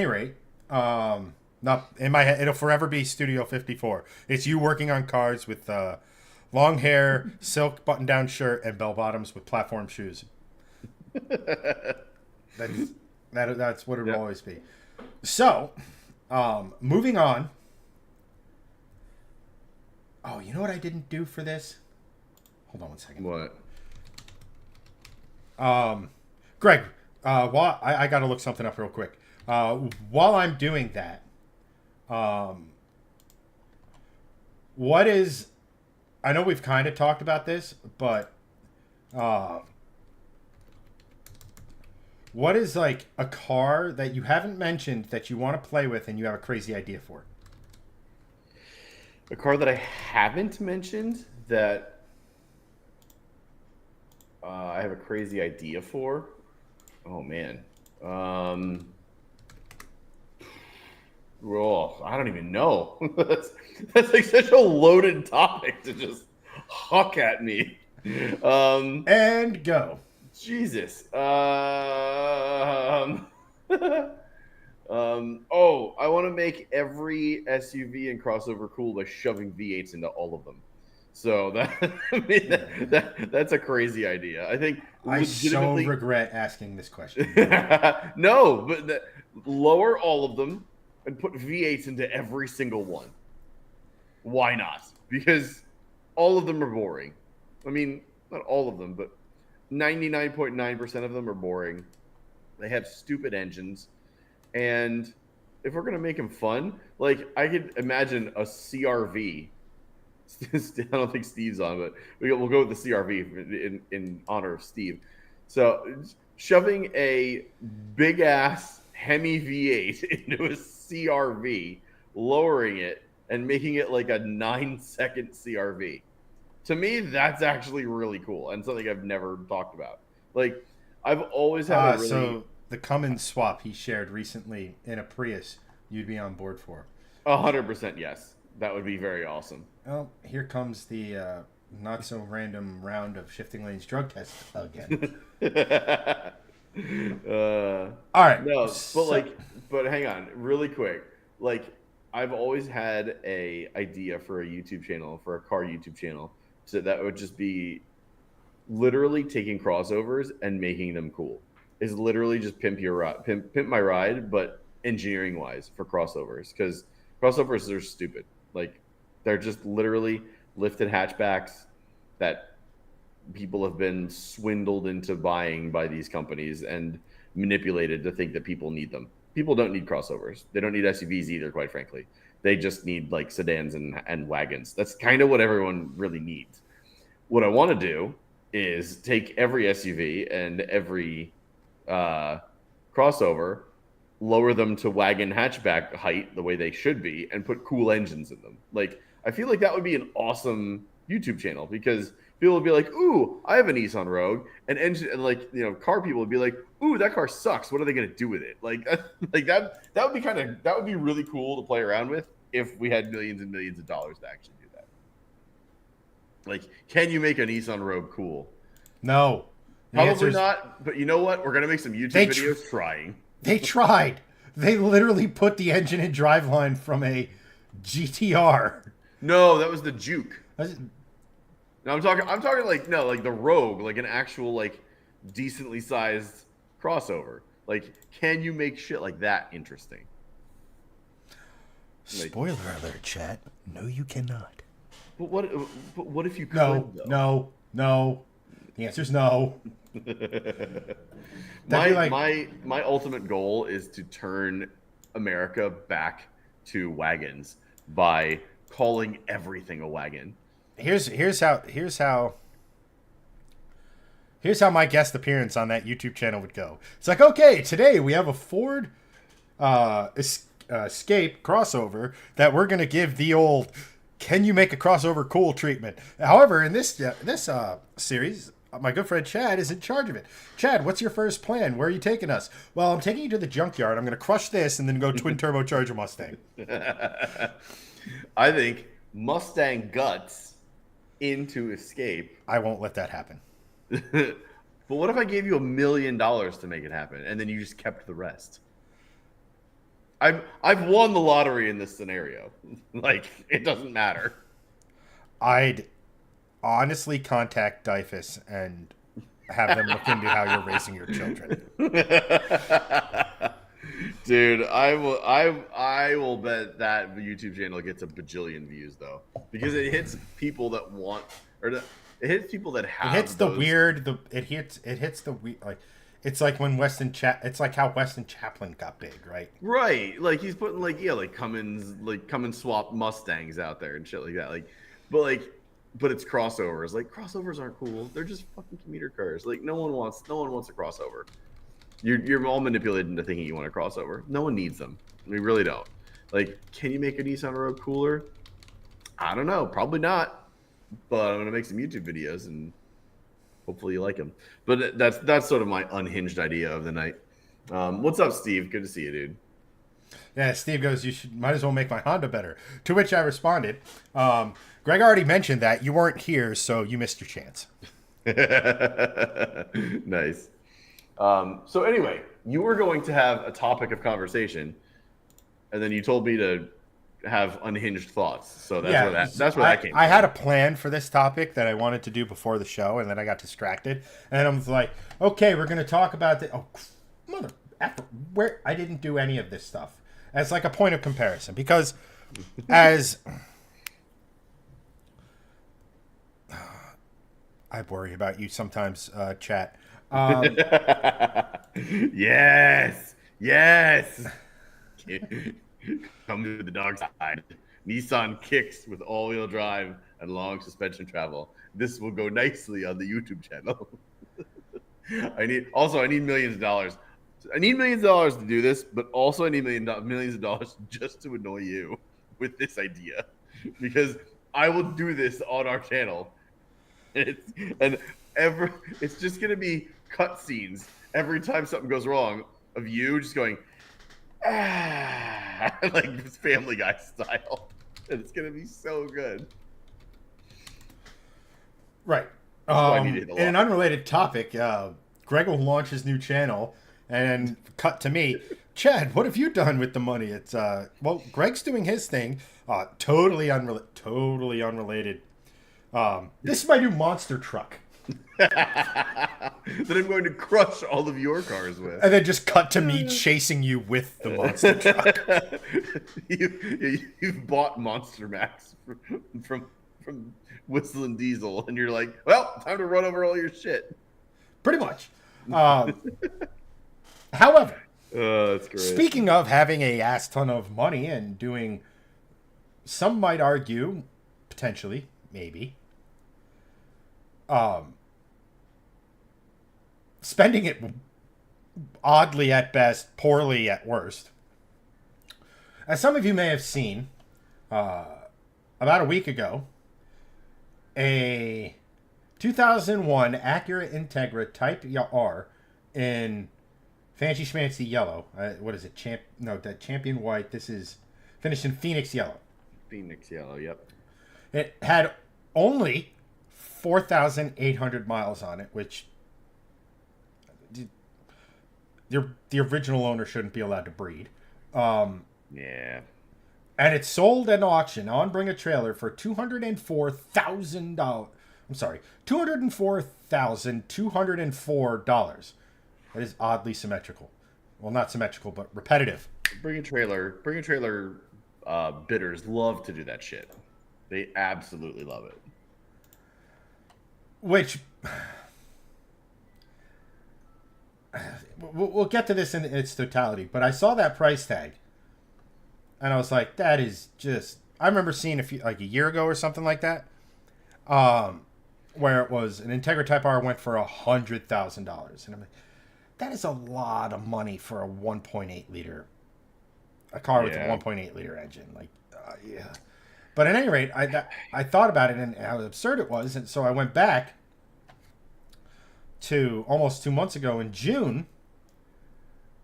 rate, not in my head. It'll forever be Studio 54. It's you working on cars with long hair, silk button-down shirt, and bell bottoms with platform shoes. That's what it will always be. So, moving on. Oh, you know what I didn't do for this? Hold on one second. What? Greg, while I got to look something up real quick. While I'm doing that, what is... I know we've kind of talked about this, but what is like a car that you haven't mentioned that you want to play with and you have a crazy idea for? A car that I haven't mentioned that I have a crazy idea for? Oh, man. Oh, I don't even know. That's like such a loaded topic to just huck at me. And go. Jesus. I want to make every SUV and crossover cool by shoving V8s into all of them. So that's a crazy idea. I think I so regret asking this question. No, but lower all of them and put V8s into every single one. Why not? Because all of them are boring. I mean, not all of them, but 99.9% of them are boring. They have stupid engines. And if we're going to make them fun, like I could imagine a CRV. I don't think Steve's on, but we'll go with the CRV in honor of Steve. So shoving a big ass Hemi V8 into a CRV, lowering it and making it like a 9-second CRV. To me, that's actually really cool and something I've never talked about. Like, I've always had a really... So the Cummins swap he shared recently in a Prius, you'd be on board for? 100% yes. That would be very awesome. Well, here comes the not so random round of shifting lanes drug tests again. All right. No, but So, like, but hang on, really quick. Like, I've always had a idea for a YouTube channel, for a car YouTube channel, so that would just be literally taking crossovers and making them cool. Is literally just pimp your ride, pimp my ride, but engineering wise for crossovers, because crossovers are stupid. Like, they're just literally lifted hatchbacks that people have been swindled into buying by these companies and manipulated to think that people need them. People don't need crossovers. They don't need SUVs either, quite frankly. They just need like sedans and wagons. That's kind of what everyone really needs. What I want to do is take every SUV and every crossover, lower them to wagon hatchback height the way they should be, and put cool engines in them. Like, I feel like that would be an awesome YouTube channel, because people would be like, "Ooh, I have a Nissan Rogue," and engine, and like, you know, car people would be like, "Ooh, that car sucks. What are they gonna do with it?" Like, like that would be that would be really cool to play around with if we had millions and millions of dollars to actually do that. Like, can you make a Nissan Rogue cool? no. Probably not, but you know what? We're gonna make some YouTube videos trying. They tried. They literally put the engine and driveline from a GTR. No, that was the Juke. No, I'm talking like, no, like the Rogue, like an actual like decently sized crossover. Like, can you make shit like that interesting? Like, spoiler alert, chat. No, you cannot. But what if you could? No. The answer's no. My ultimate goal is to turn America back to wagons by calling everything a wagon. Here's how my guest appearance on that YouTube channel would go. It's like, okay, today we have a Ford Escape crossover that we're gonna give the old "Can you make a crossover cool" treatment. However, in this series, my good friend Chad is in charge of it. Chad, what's your first plan? Where are you taking us? Well, I'm taking you to the junkyard. I'm going to crush this and then go twin turbocharge a Mustang. I think Mustang guts into Escape. I won't let that happen. But what if I gave you $1 million to make it happen, and then you just kept the rest? I've won the lottery in this scenario. Like, it doesn't matter. I'd honestly contact DYFUS and have them look into how you're raising your children. Dude, I will bet that YouTube channel gets a bajillion views though, because it hits people that want, it hits people that have. It hits the weird. It hits the weird. Like, it's like when it's like how Weston Chaplin got big, right? Right, like he's putting like Cummins swap Mustangs out there and shit like that. Like, but it's crossovers. Like, crossovers aren't cool. They're just fucking commuter cars. Like, no one wants a crossover. You're all manipulated into thinking you want a crossover. No one needs them. We really don't. Like, can you make a Nissan Rogue cooler? I don't know. Probably not. But I'm gonna make some YouTube videos and hopefully you like them. But that's sort of my unhinged idea of the night. What's up, Steve? Good to see you, dude. Yeah, Steve goes, might as well make my Honda better. To which I responded, Greg already mentioned that you weren't here, so you missed your chance. Nice. So anyway, you were going to have a topic of conversation, and then you told me to have unhinged thoughts. So that's where that came from. I had a plan for this topic that I wanted to do before the show, and then I got distracted. And I was like, okay, we're going to talk about the... Oh, mother... Where I didn't do any of this stuff. As like a point of comparison. Because as... I worry about you sometimes, chat. Yes. Come to the dark side. Nissan kicks with all-wheel drive and long suspension travel. This will go nicely on the YouTube channel. I need millions of dollars. I need millions of dollars to do this, but also I need millions of dollars just to annoy you with this idea, because I will do this on our channel. It's just gonna be cutscenes every time something goes wrong of you just going, like this Family Guy style, and it's gonna be so good. Right. That's why I needed a In an lot. unrelated topic, Greg will launch his new channel, and cut to me, Chad. What have you done with the money? It's well, Greg's doing his thing. Totally unrelated. This is my new monster truck, That I'm going to crush all of your cars with. and then just cut to me chasing you with the monster truck. You've bought Monster Max from Whistling Diesel, and you're like, well, time to run over all your shit. Pretty much. However, That's great. speaking of having a ass ton of money and doing, some might argue, potentially, maybe, spending it oddly at best, poorly at worst. As some of you may have seen, about a week ago, a 2001 Acura Integra Type R in fancy schmancy yellow. What is it? That Champion White. This is finished in Phoenix yellow. Phoenix Yellow, yep. It had only 4,800 miles on it, which the original owner shouldn't be allowed to breed. Yeah. And it sold at an auction on Bring a Trailer for $204,000. I'm sorry, $204,204. That is oddly symmetrical. Well, not symmetrical, but repetitive. Bring a trailer. Bidders love to do that shit. They absolutely love it. Which we'll get to this in its totality, but I saw that price tag, and I was like, that is just. I remember seeing a year ago or something like that, where it was an Integra Type R went for $100,000, and I'm like, that is a lot of money for a 1.8 liter, a car with a 1.8 liter engine. Like, yeah. But at any rate, I thought about it and how absurd it was, and so I went back to almost 2 months ago in June,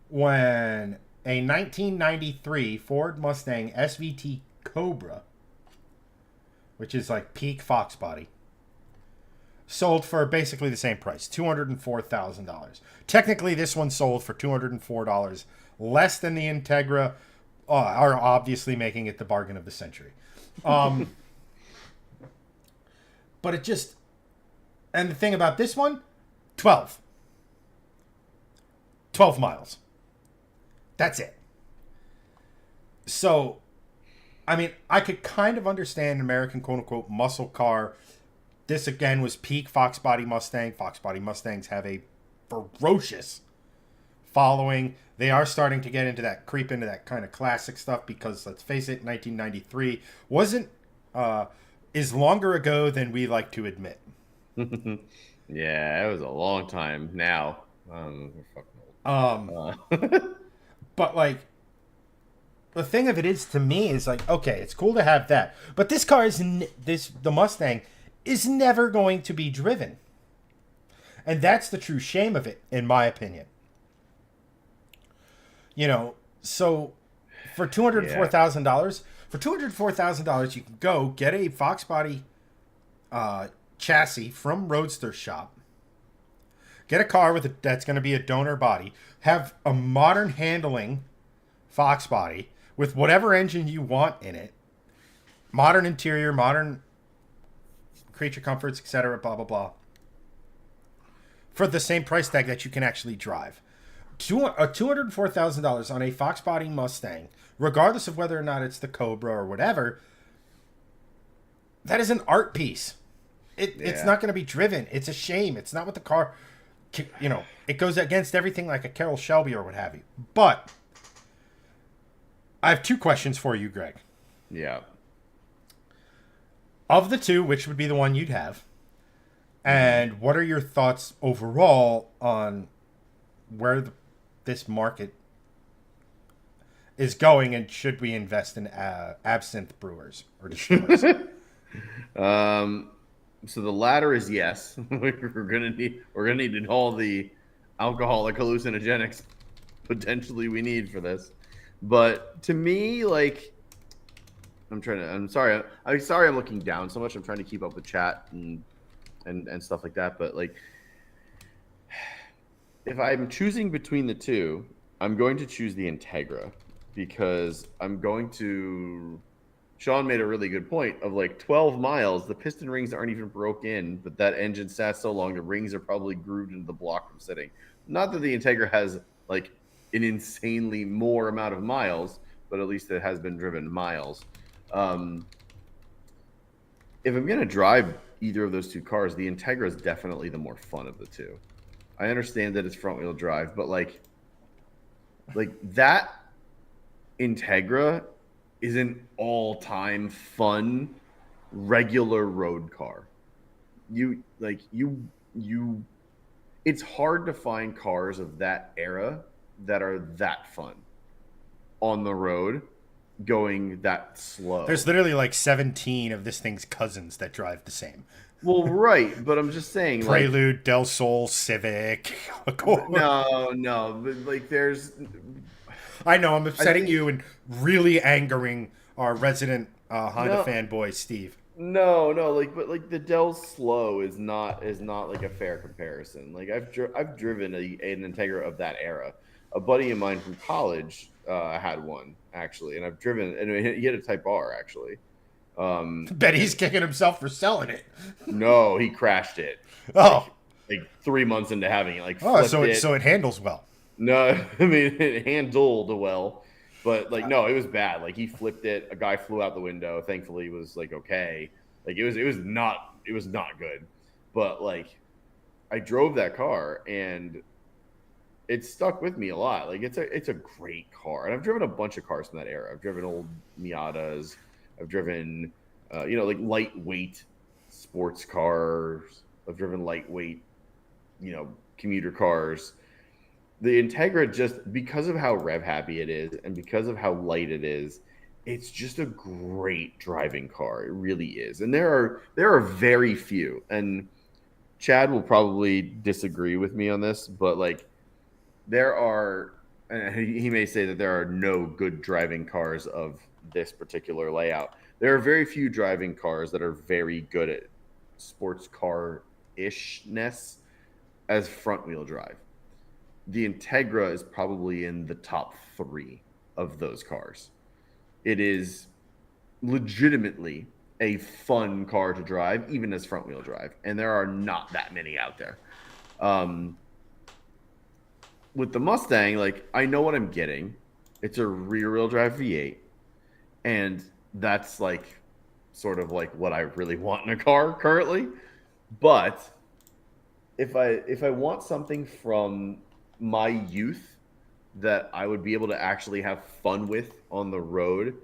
when a 1993 Ford Mustang SVT Cobra, which is like peak Fox Body, sold for basically the same price, $204,000. Technically, this one sold for $204, less than the Integra, are obviously making it the bargain of the century. But it just, and the thing about this one, 12 miles. That's it. So, I mean, I could kind of understand American quote-unquote muscle car. This, again, was peak Fox Body Mustang. Fox Body Mustangs have a ferocious following. They are starting to creep into that kind of classic stuff because, let's face it, 1993 wasn't is longer ago than we like to admit. Yeah, it was a long time now. We're fucking old. But like, the thing of it is, to me, is like, okay, it's cool to have that, but this car is the Mustang is never going to be driven, and that's the true shame of it, in my opinion. You know, so for $204,000, you can go get a Fox Body chassis from Roadster Shop, get a car that's going to be a donor body, have a modern handling Fox Body with whatever engine you want in it, modern interior, modern creature comforts, etc., blah blah blah, for the same price tag that you can actually drive. $204,000 on a Fox Body Mustang, regardless of whether or not it's the Cobra or whatever, that is an art piece. It's not going to be driven. It's a shame. It's not what the car, it goes against everything like a Carroll Shelby or what have you. But I have two questions for you, Greg. Yeah. Of the two, which would be the one you'd have? And what are your thoughts overall on where this market is going, and should we invest in absinthe brewers or distillers? So the latter is yes. we're gonna need all the alcoholic hallucinogenics potentially we need for this. But to me, like, I'm sorry I'm looking down so much. I'm trying to keep up with chat and and stuff like that. But like, if I'm choosing between the two, I'm going to choose the Integra because I'm going to. Sean made a really good point of like 12 miles. The piston rings aren't even broke in, but that engine sat so long, the rings are probably grooved into the block from sitting. Not that the Integra has like an insanely more amount of miles, but at least it has been driven miles. Um, if I'm going to drive either of those two cars, the Integra is definitely the more fun of the two. I understand that it's front wheel drive, but like that Integra is an all-time fun regular road car. You it's hard to find cars of that era that are that fun on the road going that slow. There's literally like 17 of this thing's cousins that drive the same. Well, right, but I'm just saying, Prelude, like, Del Sol, Civic. No, but like there's. I know I'm upsetting you and really angering our resident Honda fanboy, Steve. No, but like the Del Slow is not like a fair comparison. Like I've driven an Integra of that era. A buddy of mine from college had one actually, and I've driven, and he had a Type R actually. Bet he's kicking himself for selling it. No, he crashed it. Oh, like 3 months into having it, like so it handles well. No, I mean it handled well, but like no, it was bad. Like he flipped it. A guy flew out the window. Thankfully, it was like okay. Like it was not good. But like I drove that car and it stuck with me a lot. Like it's a great car, and I've driven a bunch of cars from that era. I've driven old Miatas. I've driven, like lightweight sports cars. I've driven lightweight, commuter cars. The Integra, just because of how rev happy it is and because of how light it is, it's just a great driving car. It really is. And there are very few, and Chad will probably disagree with me on this, but like there are, and he may say that there are no good driving cars of this particular layout. There are very few driving cars that are very good at sports car-ishness as front wheel drive. The Integra is probably in the top 3 of those cars. It is legitimately a fun car to drive, even as front wheel drive, and there are not that many out there. With the Mustang, like I know what I'm getting. It's a rear wheel drive V8, and that's like sort of like what I really want in a car currently. But if I want something from my youth that I would be able to actually have fun with on the road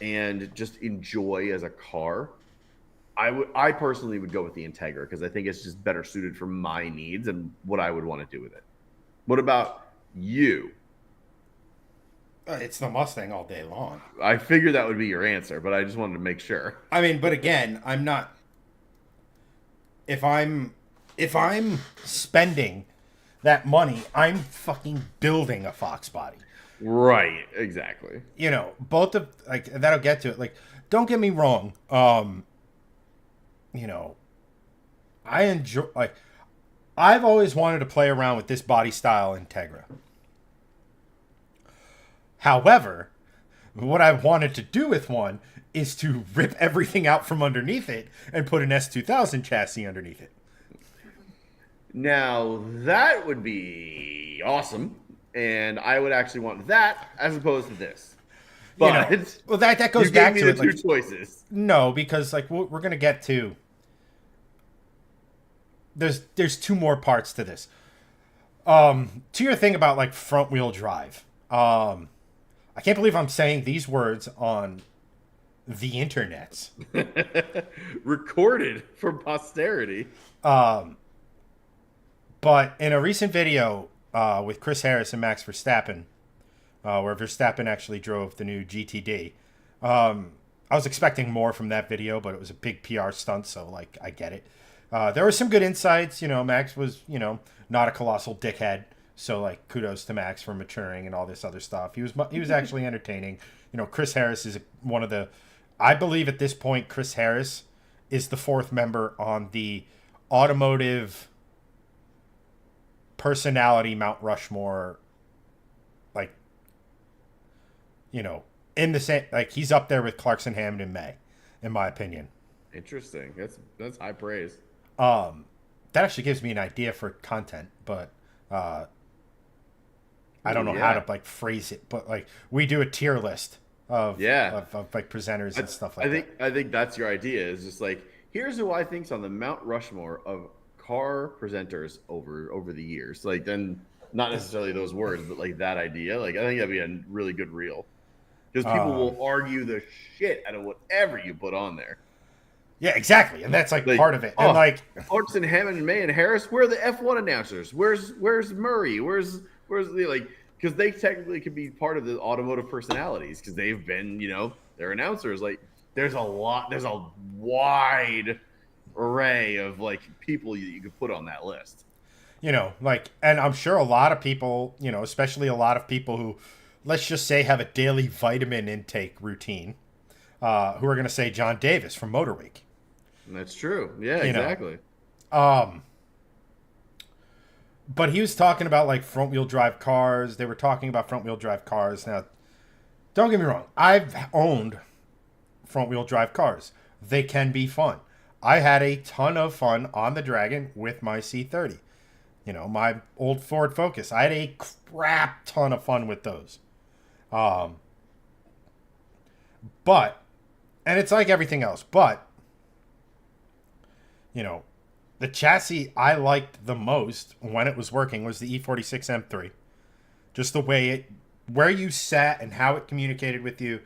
and just enjoy as a car, I personally would go with the Integra because I think it's just better suited for my needs and what I would want to do with it. What about you? It's the Mustang all day long. I figured that would be your answer, but I just wanted to make sure. I mean, but again, I'm not. If I'm spending that money, I'm fucking building a Fox Body. Right, exactly. Both of like that'll get to it. Like, don't get me wrong. I enjoy like. I've always wanted to play around with this body style Integra. However, what I wanted to do with one is to rip everything out from underneath it and put an S2000 chassis underneath it. Now, that would be awesome, and I would actually want that as opposed to this. But well, that goes back to the two choices. No, because like we're going to get to there's 2 more parts to this. To your thing about like front wheel drive. I can't believe I'm saying these words on the internets. Recorded for posterity. But in a recent video with Chris Harris and Max Verstappen, where Verstappen actually drove the new GTD, I was expecting more from that video, but it was a big PR stunt, so like I get it. There were some good insights. Max was, not a colossal dickhead. So like kudos to Max for maturing and all this other stuff. He was actually entertaining. Chris Harris is one of the, I believe at this point, Chris Harris is the 4th member on the automotive personality Mount Rushmore, like, you know, in the same, like he's up there with Clarkson, Hammond, and May, in my opinion. Interesting. That's high praise. That actually gives me an idea for content, but I don't know how Yeah. to like phrase it. But like we do a tier list of Yeah. like presenters and stuff like I think that's your idea. Is just like here's who I think's on the Mount Rushmore of car presenters over the years. Like then not necessarily those words, but like that idea. Like I think that'd be a really good reel because people that. will argue the shit out of whatever you put on there. Yeah, exactly, and that's like Like, part of it. And like, Clarkson, Hammond, May, and Harris. Where are the F1 announcers? Where's Murray? Where's the like? Because they technically could be part of the automotive personalities because they've been, they're announcers. Like, there's a wide array of like people you could put on that list. like, and I'm sure a lot of people, especially a lot of people who, let's just say, have a daily vitamin intake routine, who are going to say John Davis from Motor Week. That's true. Yeah, You know. exactly. But he was talking about like front wheel drive cars. They were talking about front wheel drive cars. Now, don't get me wrong. I've owned front wheel drive cars. They can be fun. I had a ton of fun on the Dragon with my C30. My old Ford Focus. I had a crap ton of fun with those. But, and it's like everything else, but, the chassis I liked the most when it was working was the E46 M3. Just the way where you sat and how it communicated with you.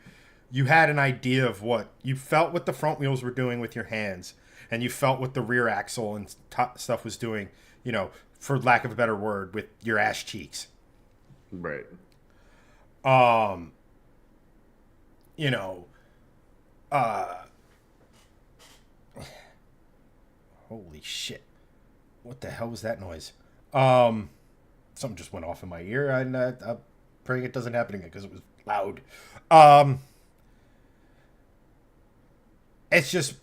You had an idea of what you felt what the front wheels were doing with your hands, and you felt what the rear axle and stuff was doing, for lack of a better word, with your ass cheeks. Right. You know, uh, holy shit. What the hell was that noise? Something just went off in my ear, and I'm praying it doesn't happen again because it was loud. It's just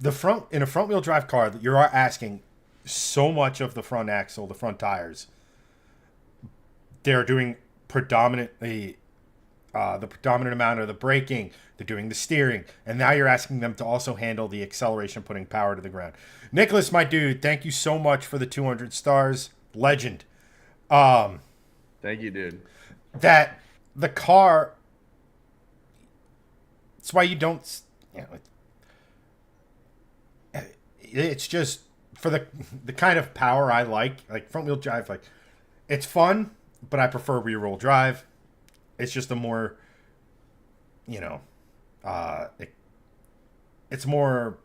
in a front wheel drive car that you're asking so much of the front axle, the front tires. They're doing predominantly the predominant amount of the braking. They're doing the steering, and now you're asking them to also handle the acceleration, putting power to the ground. Nicholas, my dude, thank you so much for the 200 stars. Legend. Thank you, dude. That the car. That's why you don't. It's just for the kind of power I like front wheel drive. Like, it's fun, but I prefer rear wheel drive. It's just a more, it's more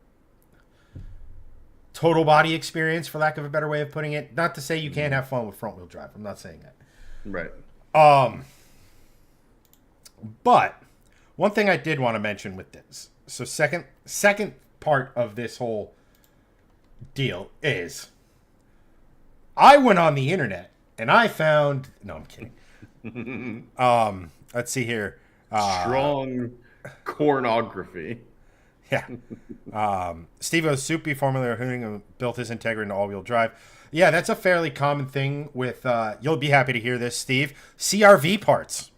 total body experience, for lack of a better way of putting it. Not to say you can't have fun with front wheel drive. I'm not saying that. Right. But one thing I did want to mention with this. So second part of this whole deal is I went on the internet and I found, no, I'm kidding. Let's see here. Strong cornography. Yeah. Steve O'Soupy, formerly of Hooning, built his Integra into all-wheel drive. Yeah, that's a fairly common thing with, you'll be happy to hear this, Steve, CRV parts.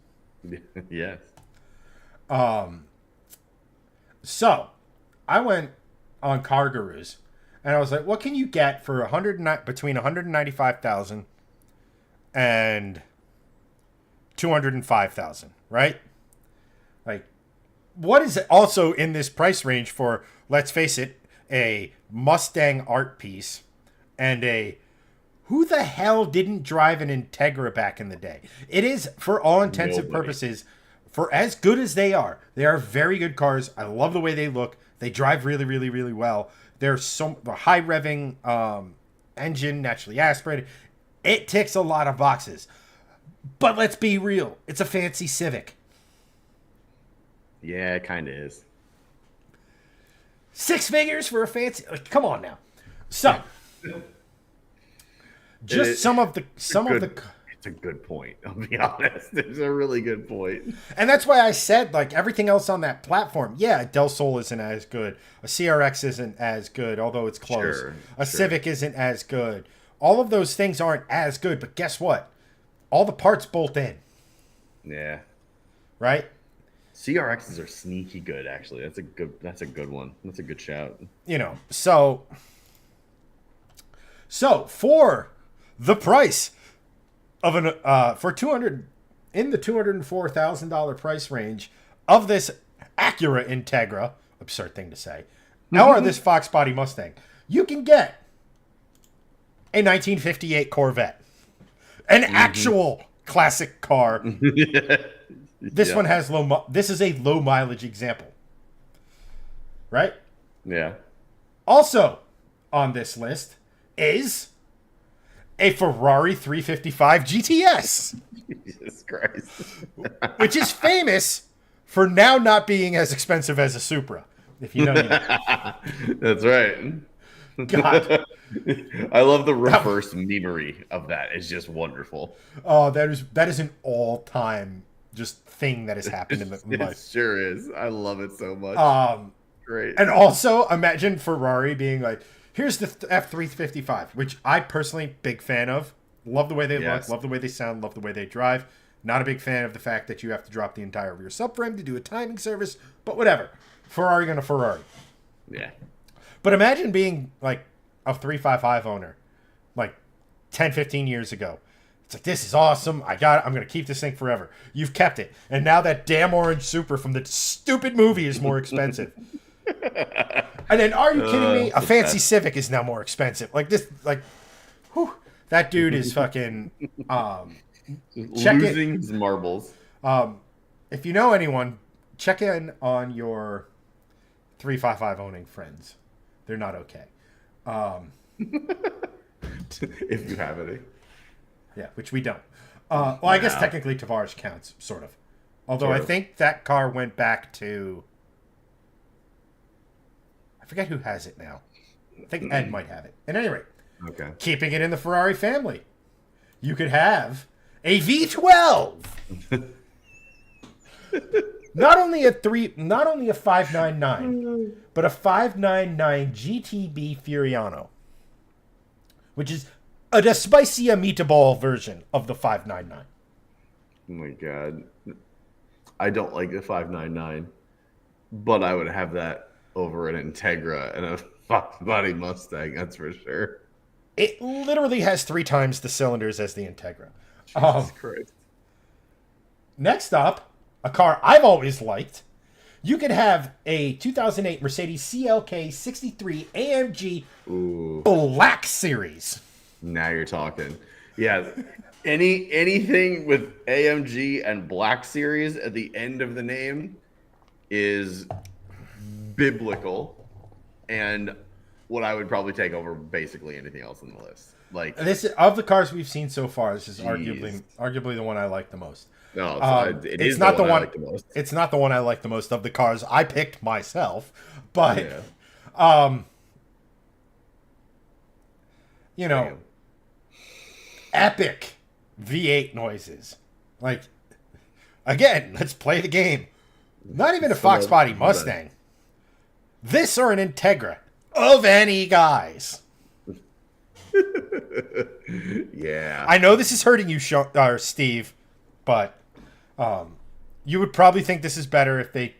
Yes. So, I went on Car Gurus, and I was like, what can you get for between $195,000 and $205,000, right? Like, what is also in this price range for, let's face it, a Mustang art piece and who the hell didn't drive an Integra back in the day? It is, for all intents and purposes, for as good as they are very good cars. I love the way they look. They drive really, really, really well. They're the high revving engine, naturally aspirated. It ticks a lot of boxes. But let's be real. It's a fancy Civic. Yeah, it kind of is. 6 figures for a fancy. Come on now. So, just some of the. It's It's a good point. I'll be honest. It's a really good point. And that's why I said, like, everything else on that platform, yeah, Del Sol isn't as good. A CRX isn't as good, although it's close. A Civic isn't as good. All of those things aren't as good, but guess what? All the parts bolt in. Yeah. Right? CRXs are sneaky good, actually. That's a good one. That's a good shout. You know, so for the price of an for 200 in the $204,000 price range of this Acura Integra, absurd thing to say, or this Fox Body Mustang, you can get a 1958 Corvette, an actual classic car. This one has this is a low mileage example, right? Yeah. Also on this list is a Ferrari 355 GTS. Jesus Christ. Which is famous for now not being as expensive as a Supra. If you know, you know. That's right. God. I love the reverse memery of that. It's just wonderful. Oh, that is an all-time just thing that has happened in It life. sure is. I love it so much. Great. And also imagine Ferrari being like, here's the F355, which I personally big fan of. Love the way they look, love the way they sound, love the way they drive. Not a big fan of the fact that you have to drop the entire rear subframe to do a timing service, but whatever. Ferrari gonna Ferrari. Yeah. But imagine being like a 355 owner like 10, 15 years ago. It's like, this is awesome. I'm going to keep this thing forever. You've kept it. And now that damn orange Supra from the stupid movie is more expensive. And then, are you kidding me? A fancy Civic is now more expensive. Like this, like, whew, that dude is fucking losing his marbles. If you know anyone, check in on your 355 owning friends. They're not okay. If you have any. Yeah, which we don't. Well, I guess technically Tavares counts, sort of. Although I think that car went back to... I forget who has it now. I think Ed might have it. At any rate, keeping it in the Ferrari family, you could have a V12. Not only a 599, but a 599 GTB Furiano, which is a spicy meatball version of the 599. Oh my god. I don't like the 599, but I would have that over an Integra and a Fox Body Mustang, that's for sure. It literally has 3 times the cylinders as the Integra. Jesus Christ. Next up, a car I've always liked. You could have a 2008 Mercedes CLK 63 AMG Black Series. Now you're talking. Yeah. Anything with AMG and Black Series at the end of the name is biblical, and what I would probably take over basically anything else on the list. Like this, of the cars we've seen so far, this is arguably the one I like the most. No, it's not the one I like the most. It's not the one I like the most of the cars I picked myself, but you know, epic V8 noises. Like, again, let's play the game. Not even a Fox Body Mustang. This or an Integra of any guys. Yeah. I know this is hurting you, Steve, but you would probably think this is better if they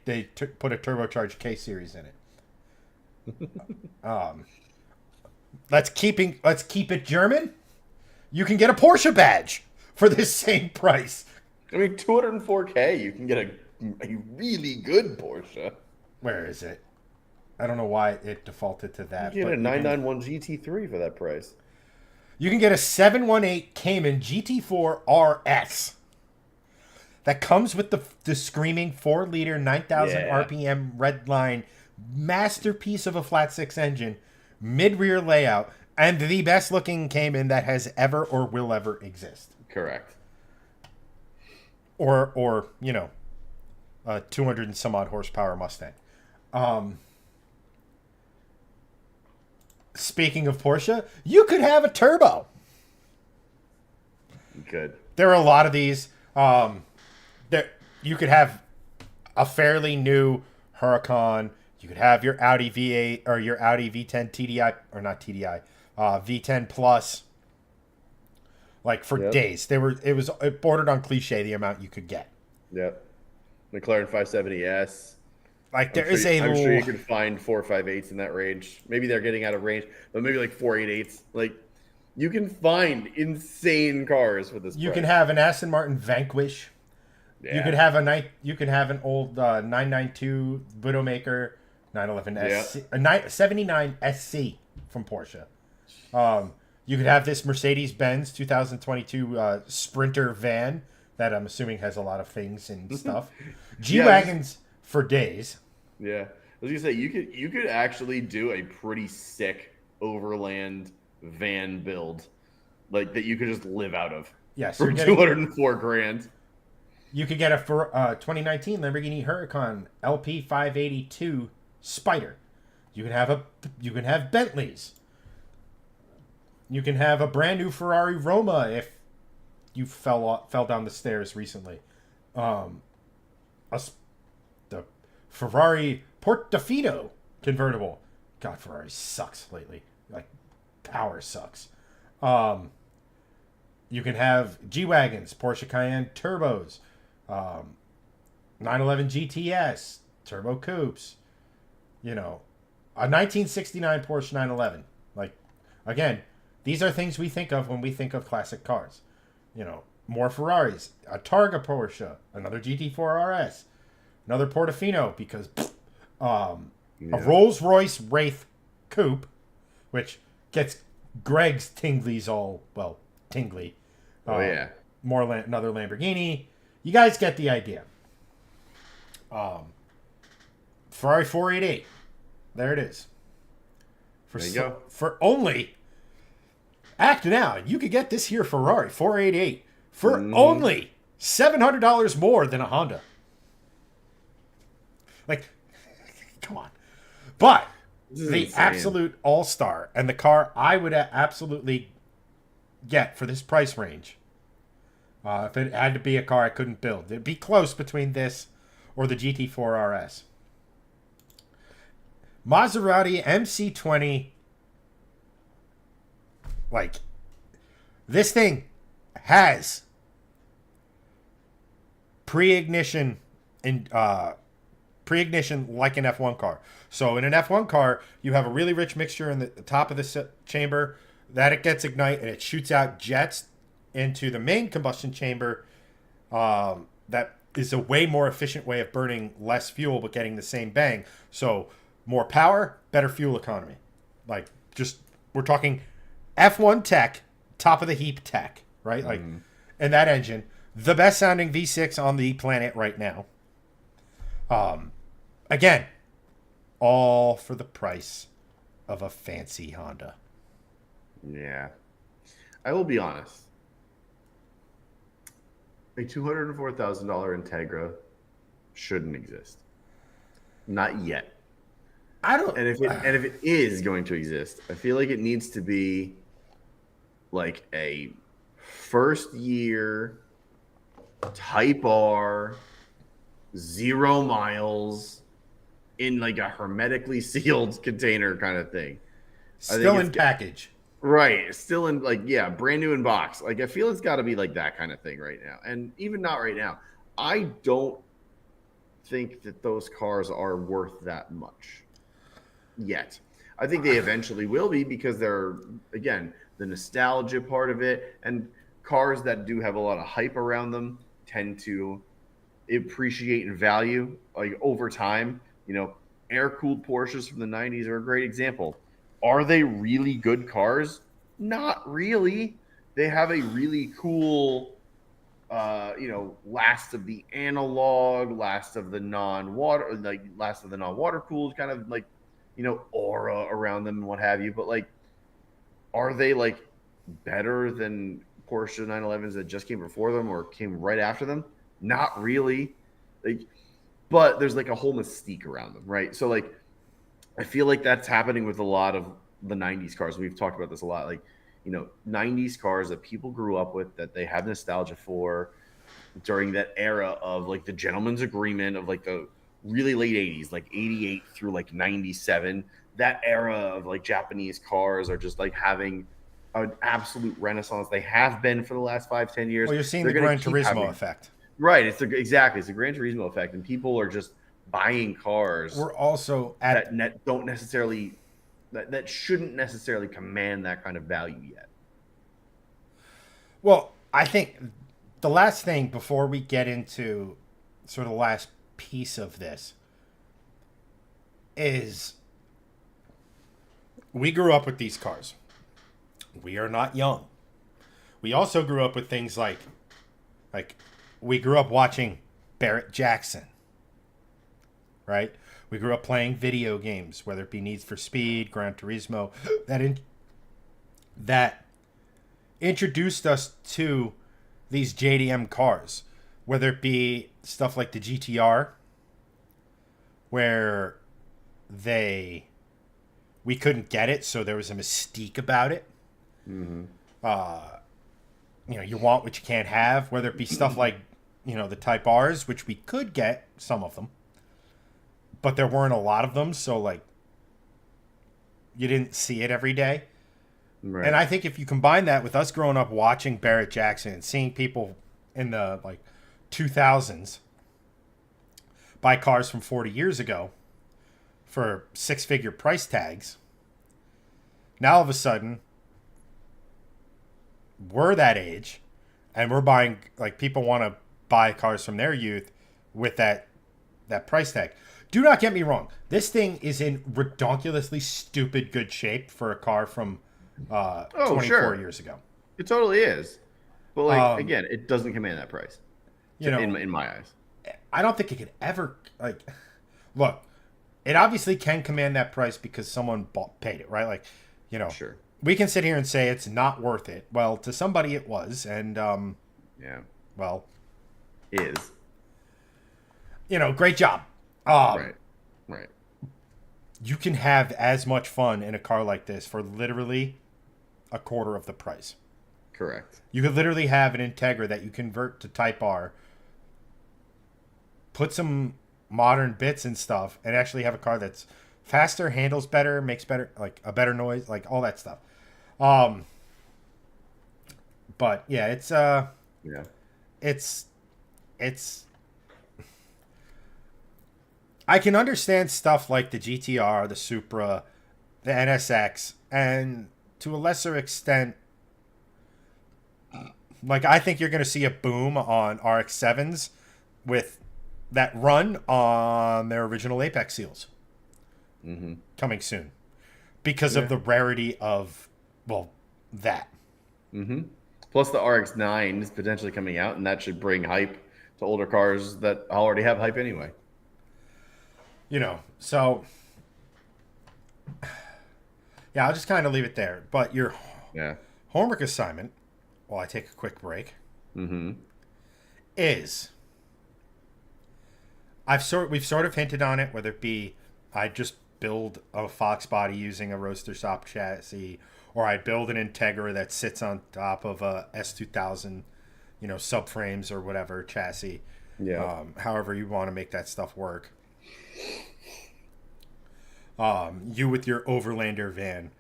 put a turbocharged K series in it. Let's keep it German. You can get a Porsche badge for this same price. I mean, $204K, you can get a really good Porsche. Where is it? I don't know why it defaulted to that. You get a 991 GT3 for that price. You can get a 718 Cayman GT4 RS. That comes with the screaming 4-liter, 9,000 RPM Redline masterpiece of a flat six engine, mid-rear layout, and the best-looking Cayman that has ever or will ever exist. Correct. Or you know, a 200 and some odd horsepower Mustang. Speaking of Porsche, you could have a turbo. You could. there are a lot of these. That you could have a fairly new Huracan. You could have your Audi V8 or your Audi V10 TDI, or not TDI, V10 Plus. Like for days, it bordered on cliche the amount you could get. Yep. McLaren 570S. Like there I'm sure you could find 458s in that range. Maybe they're getting out of range, but maybe like 488s. Like you can find insane cars for this. You can have an Aston Martin Vanquish. Yeah. You could have an old 992 Widowmaker 911 SC, a 79 SC from Porsche. You could have this Mercedes-Benz 2022 Sprinter van that I'm assuming has a lot of things and stuff. G-Wagons for days. Yeah. I was gonna say you could actually do a pretty sick overland van build, like that you could just live out of. Yes, for $204,000. You could get a 2019 Lamborghini Huracan LP 582 Spider. You can have Bentleys. You can have a brand new Ferrari Roma if you fell down the stairs recently. The Ferrari Portofino convertible. God, Ferrari sucks lately. Like, power sucks. You can have G-Wagons, Porsche Cayenne turbos, 911 GTS, turbo coupes. You know, a 1969 Porsche 911. Like, again, these are things we think of when we think of classic cars. You know, more Ferraris, a Targa Porsche, another GT4 RS, another Portofino, because a Rolls-Royce Wraith coupe, which gets Greg's tinglies all, well, tingly. Another Lamborghini. You guys get the idea. Ferrari 488. There it is. There you go. For only... Act now. You could get this here Ferrari 488 for only $700 more than a Honda. Like, come on. But the insane. Absolute all-star and the car I would absolutely get for this price range, if it had to be a car I couldn't build, it'd be close between this or the GT4 RS. Maserati MC20. Like, this thing has pre-ignition like an F1 car. So in an F1 car, you have a really rich mixture in the top of the chamber that it gets ignite and it shoots out jets into the main combustion chamber. That is a way more efficient way of burning less fuel but getting the same bang. So more power, better fuel economy. Like, just, we're talking F1 tech, top of the heap tech, right? Like, and that engine, the best sounding V6 on the planet right now. Again, all for the price of a fancy Honda. Yeah. I will be honest. A $204,000 Integra shouldn't exist. Not yet. And if it is going to exist, I feel like it needs to be like a first year Type R, 0 miles, in like a hermetically sealed container kind of thing. Still in package. Right. Still in, like, yeah, brand new in box. Like, I feel it's got to be like that kind of thing right now. And even not right now. I don't think that those cars are worth that much yet. I think they eventually will be, because they're, again, the nostalgia part of it, and cars that do have a lot of hype around them tend to appreciate in value, like, over time. You know, air-cooled Porsches from the 90s are a great example. Are they really good cars? Not really. They have a really cool, last of the analog, last of the non-water cooled kind of, like, aura around them and what have you. But, like, are they, like, better than Porsche 911s that just came before them or came right after them? Not really. Like, but there's, like, a whole mystique around them, right? So, like, I feel like that's happening with a lot of the 90s cars. We've talked about this a lot. Like, 90s cars that people grew up with, that they have nostalgia for during that era of like the gentleman's agreement of like the really late 80s, like 88 through like 97. That era of like Japanese cars are just like having an absolute renaissance. They have been for the last 5-10 years. Well, you're seeing They're the going Gran to keep Turismo having, effect. right. It's the Gran Turismo effect, and people are just buying cars We're also at that don't necessarily that shouldn't necessarily command that kind of value yet. Well, I think the last thing before we get into sort of the last piece of this is we grew up with these cars. We are not young. We also grew up with things like we grew up watching Barrett Jackson, right? We grew up playing video games, whether it be Need for Speed, Gran Turismo, that introduced us to these JDM cars, whether it be stuff like the GTR, where we couldn't get it, so there was a mystique about it. Mm-hmm. You want what you can't have, whether it be stuff like, the Type Rs, which we could get some of them, but there weren't a lot of them, so like you didn't see it every day. Right. And I think if you combine that with us growing up watching Barrett Jackson and seeing people in the 2000s buy cars from 40 years ago for 6-figure price tags, now all of a sudden we're that age and we're buying, people want to buy cars from their youth with that price tag. Do not get me wrong. This thing is in ridiculously stupid good shape for a car from 24 years ago. It totally is. But again, it doesn't command that price. In my eyes. I don't think it could ever look, it obviously can command that price because someone paid it, right? Sure. We can sit here and say it's not worth it. Well, to somebody it was, and yeah. Well, is. Great job. Right. You can have as much fun in a car like this for literally a quarter of the price. Correct. You could literally have an Integra that you convert to Type R, put some modern bits and stuff, and actually have a car that's faster, handles better, makes better, a better noise, all that stuff. But yeah, it's I can understand stuff like the GTR, the Supra, the NSX, and to a lesser extent, I think you're going to see a boom on RX-7s with that run on their original Apex Seals coming soon because of the rarity of, that. Mm-hmm. Plus the RX-9 is potentially coming out, and that should bring hype to older cars that already have hype anyway. So yeah, I'll just kind of leave it there. But your homework assignment, while I take a quick break, is we've sort of hinted on it, whether it be I just build a Fox body using a roadster shop chassis, or I build an Integra that sits on top of a S2000, subframes or whatever chassis. Yeah. However you want to make that stuff work. You with your Overlander van.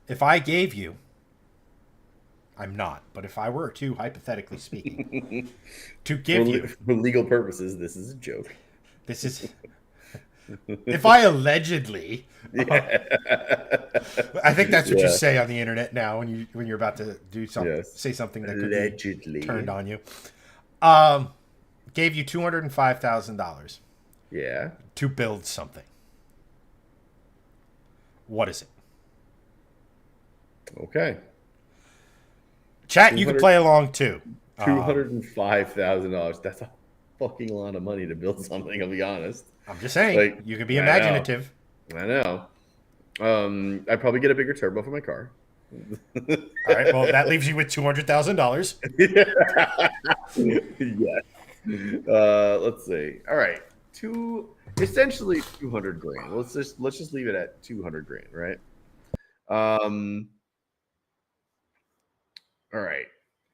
If I gave you, I'm not, but if I were to, hypothetically speaking, to give you... For legal purposes, this is a joke. This is... If I allegedly... I think that's what you say on the internet now when you're about to do something, say something that could allegedly be turned on you. Gave you $205,000. Yeah. To build something. What is it? Okay. Chat, you can play along too. $205,000. That's a fucking lot of money to build something, I'll be honest. I'm just saying, you can be imaginative. I know. I'd probably get a bigger turbo for my car. All right, well, that leaves you with $200,000. Yes. Let's see. All right. essentially 200 grand. Let's just leave it at 200 grand, right? Um, all right.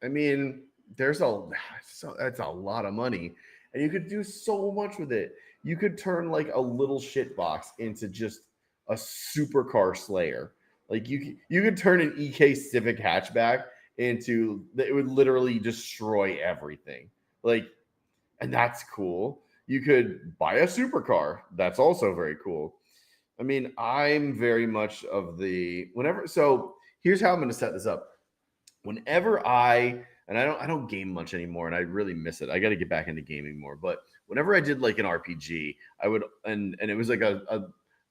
I mean, there's that's a lot of money, and you could do so much with it. You could turn like a little shit box into just a supercar slayer. Like you could turn an EK Civic hatchback into it would literally destroy everything. Like, and that's cool. You could buy a supercar. That's also very cool. I mean, I'm very much of the whenever. So here's how I'm going to set this up. Whenever I don't game much anymore, and I really miss it. I got to get back into gaming more. But whenever I did like an RPG, I would and it was like a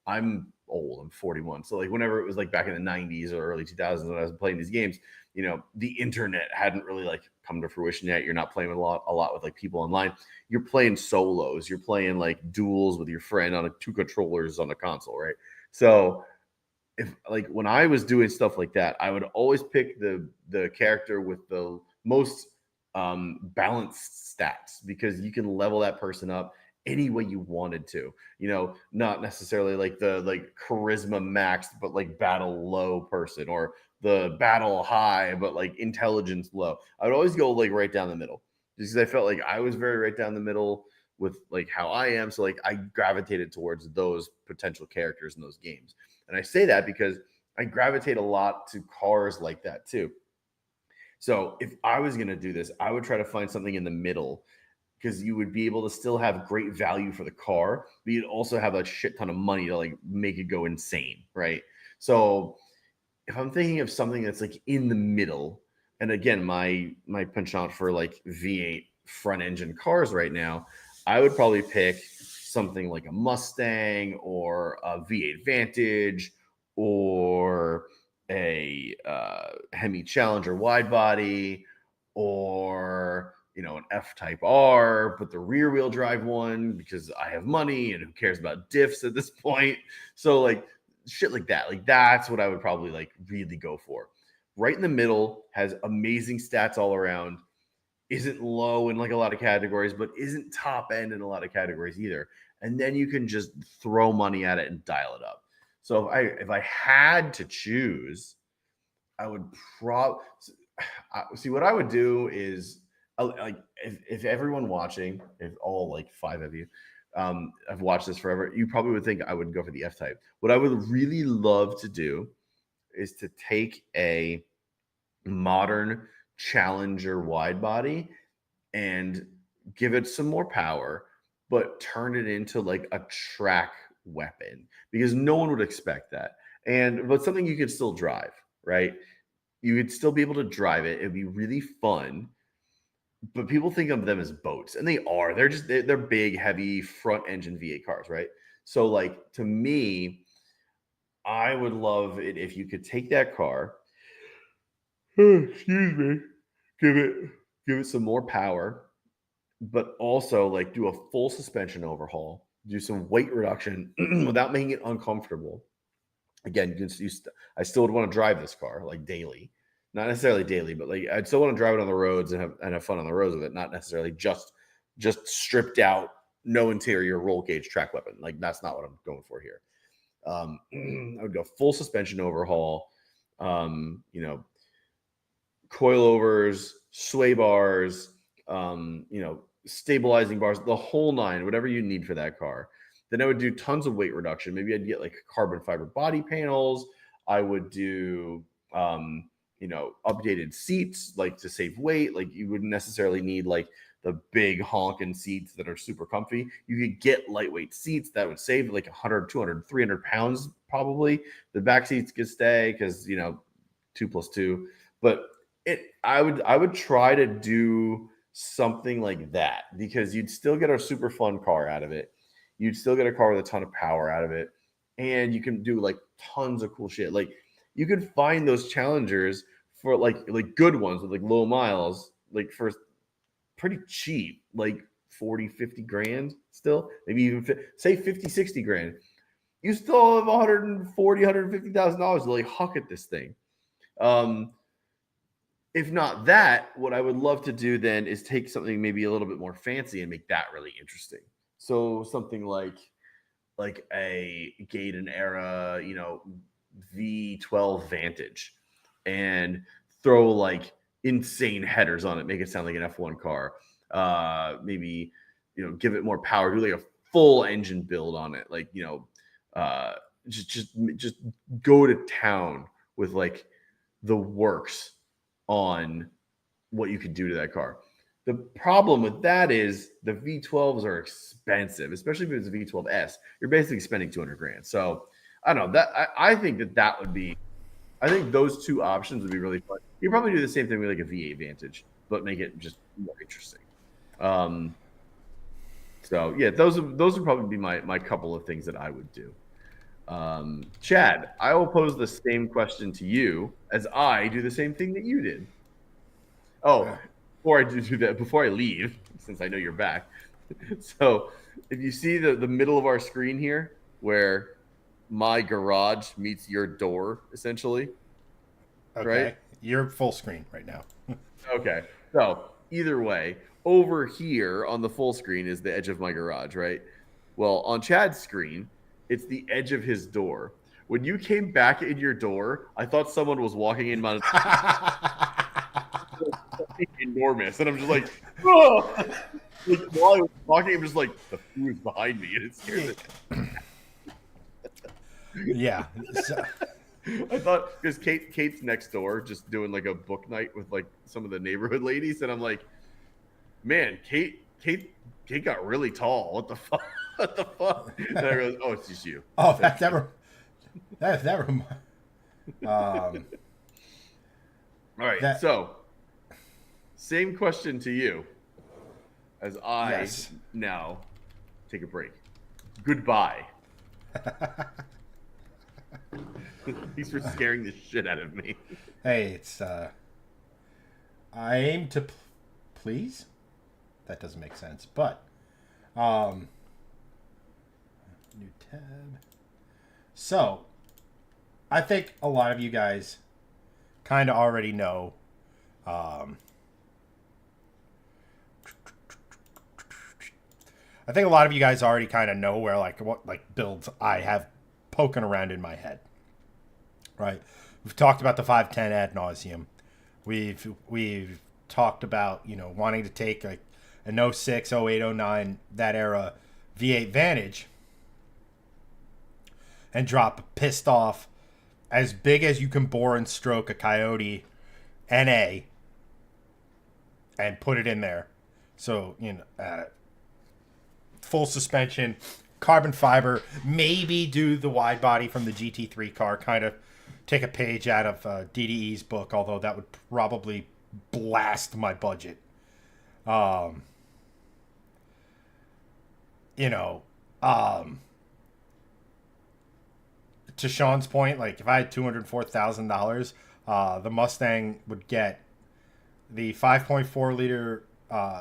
I'm old. I'm 41. So like whenever it was like back in the 90s or early 2000s when I was playing these games, the internet hadn't really like come to fruition yet. You're not playing a lot with like people online. You're playing solos. You're playing like duels with your friend on two controllers on a console, right? So if like when I was doing stuff like that, I would always pick the character with the most balanced stats because you can level that person up any way you wanted to. Not necessarily like the like charisma maxed, but like battle low person or the battle high, but like intelligence low. I would always go like right down the middle just because I felt like I was very right down the middle with like how I am. So like I gravitated towards those potential characters in those games. And I say that because I gravitate a lot to cars like that too. So if I was going to do this, I would try to find something in the middle because you would be able to still have great value for the car, but you'd also have a shit ton of money to like make it go insane, right? So if I'm thinking of something that's like in the middle, and again, my penchant for like V8 front engine cars right now, I would probably pick something like a Mustang or a V8 Vantage or a Hemi Challenger wide body or an F Type R, but the rear wheel drive one because I have money and who cares about diffs at this point. So like shit like that. Like that's what I would probably like really go for. Right in the middle has amazing stats all around. Isn't low in like a lot of categories, but isn't top end in a lot of categories either. And then you can just throw money at it and dial it up. So if I had to choose, I would probably see what I would do is like if everyone watching, if all like five of you have watched this forever, you probably would think I would go for the F type. What I would really love to do is to take a modern Challenger wide body and give it some more power, but turn it into like a track weapon because no one would expect that. But something you could still drive, right? You would still be able to drive it. It'd be really fun. But people think of them as boats, and they are. They're big, heavy front engine V8 cars, right? So like to me, I would love it if you could take that car, excuse me, give it give it some more power, but also like do a full suspension overhaul, do some weight reduction without making it uncomfortable. Again, I still would want to drive this car like daily, not necessarily daily, but like I'd still want to drive it on the roads and have fun on the roads with it, not necessarily just stripped out, no interior roll cage track weapon. Like that's not what I'm going for here. I would go full suspension overhaul, um, you know, coilovers, sway bars, stabilizing bars, the whole nine, whatever you need for that car. Then I would do tons of weight reduction. Maybe I'd get like carbon fiber body panels. I would do, updated seats like to save weight. Like you wouldn't necessarily need like the big honking seats that are super comfy. You could get lightweight seats that would save like 100, 200, 300 pounds probably. The back seats could stay because, 2+2. But I would try to do something like that because you'd still get a super fun car out of it. You'd still get a car with a ton of power out of it, and you can do like tons of cool shit. Like you could find those challengers for like good ones with like low miles, like for pretty cheap, like 40, 50 grand still, maybe even say 50, 60 grand. You still have 140, $150,000 to like huck at this thing. Um, if not that, what I would love to do then is take something maybe a little bit more fancy and make that really interesting. So something like like a Gaydon era, V12 Vantage and throw like insane headers on it, make it sound like an F1 car. Maybe, give it more power, do like a full engine build on it. Like, just go to town with like the works on what you could do to that car. The problem with that is the V12s are expensive, especially if it's a V12S. You're basically spending 200 grand. So I don't know that I think that would be, I think those two options would be really fun. You probably do the same thing with like a V8 Vantage, but make it just more interesting. So yeah, those would probably be my couple of things that I would do. Chad, I will pose the same question to you as I do the same thing that you did. Oh, before I do that, before I leave, since I know you're back. So if you see the middle of our screen here, where my garage meets your door, essentially. Okay. Right? You're full screen right now. Okay. So either way, over here on the full screen is the edge of my garage, right? Well, on Chad's screen, it's the edge of his door. When you came back in your door, I thought someone was walking in my enormous, and I'm just like, oh! Like while I was walking, I'm just like, the food's behind me, and it scares it. Yeah. So. I thought because Kate's next door, just doing like a book night with like some of the neighborhood ladies, and I'm like, man, Kate got really tall. What the fuck? What the fuck? And I realized, oh, it's just you. Oh, that reminds. All right, so same question to you as I now take a break. Goodbye. Thanks for scaring the shit out of me. Hey, it's I aim to please. That doesn't make sense, but new tab. So, I think a lot of you guys kind of already know. I think a lot of you guys already kind of know where what builds I have poking around in my head. Right, we've talked about the 510 ad nauseum. We've talked about wanting to take like an 06, 08, 09, that era V8 Vantage and drop a pissed off as big as you can bore and stroke a Coyote NA and put it in there. So full suspension, carbon fiber, maybe do the wide body from the GT3 car, kind of take a page out of DDE's book, although that would probably blast my budget. To Sean's point, like if I had $204,000, the Mustang would get the 5.4 liter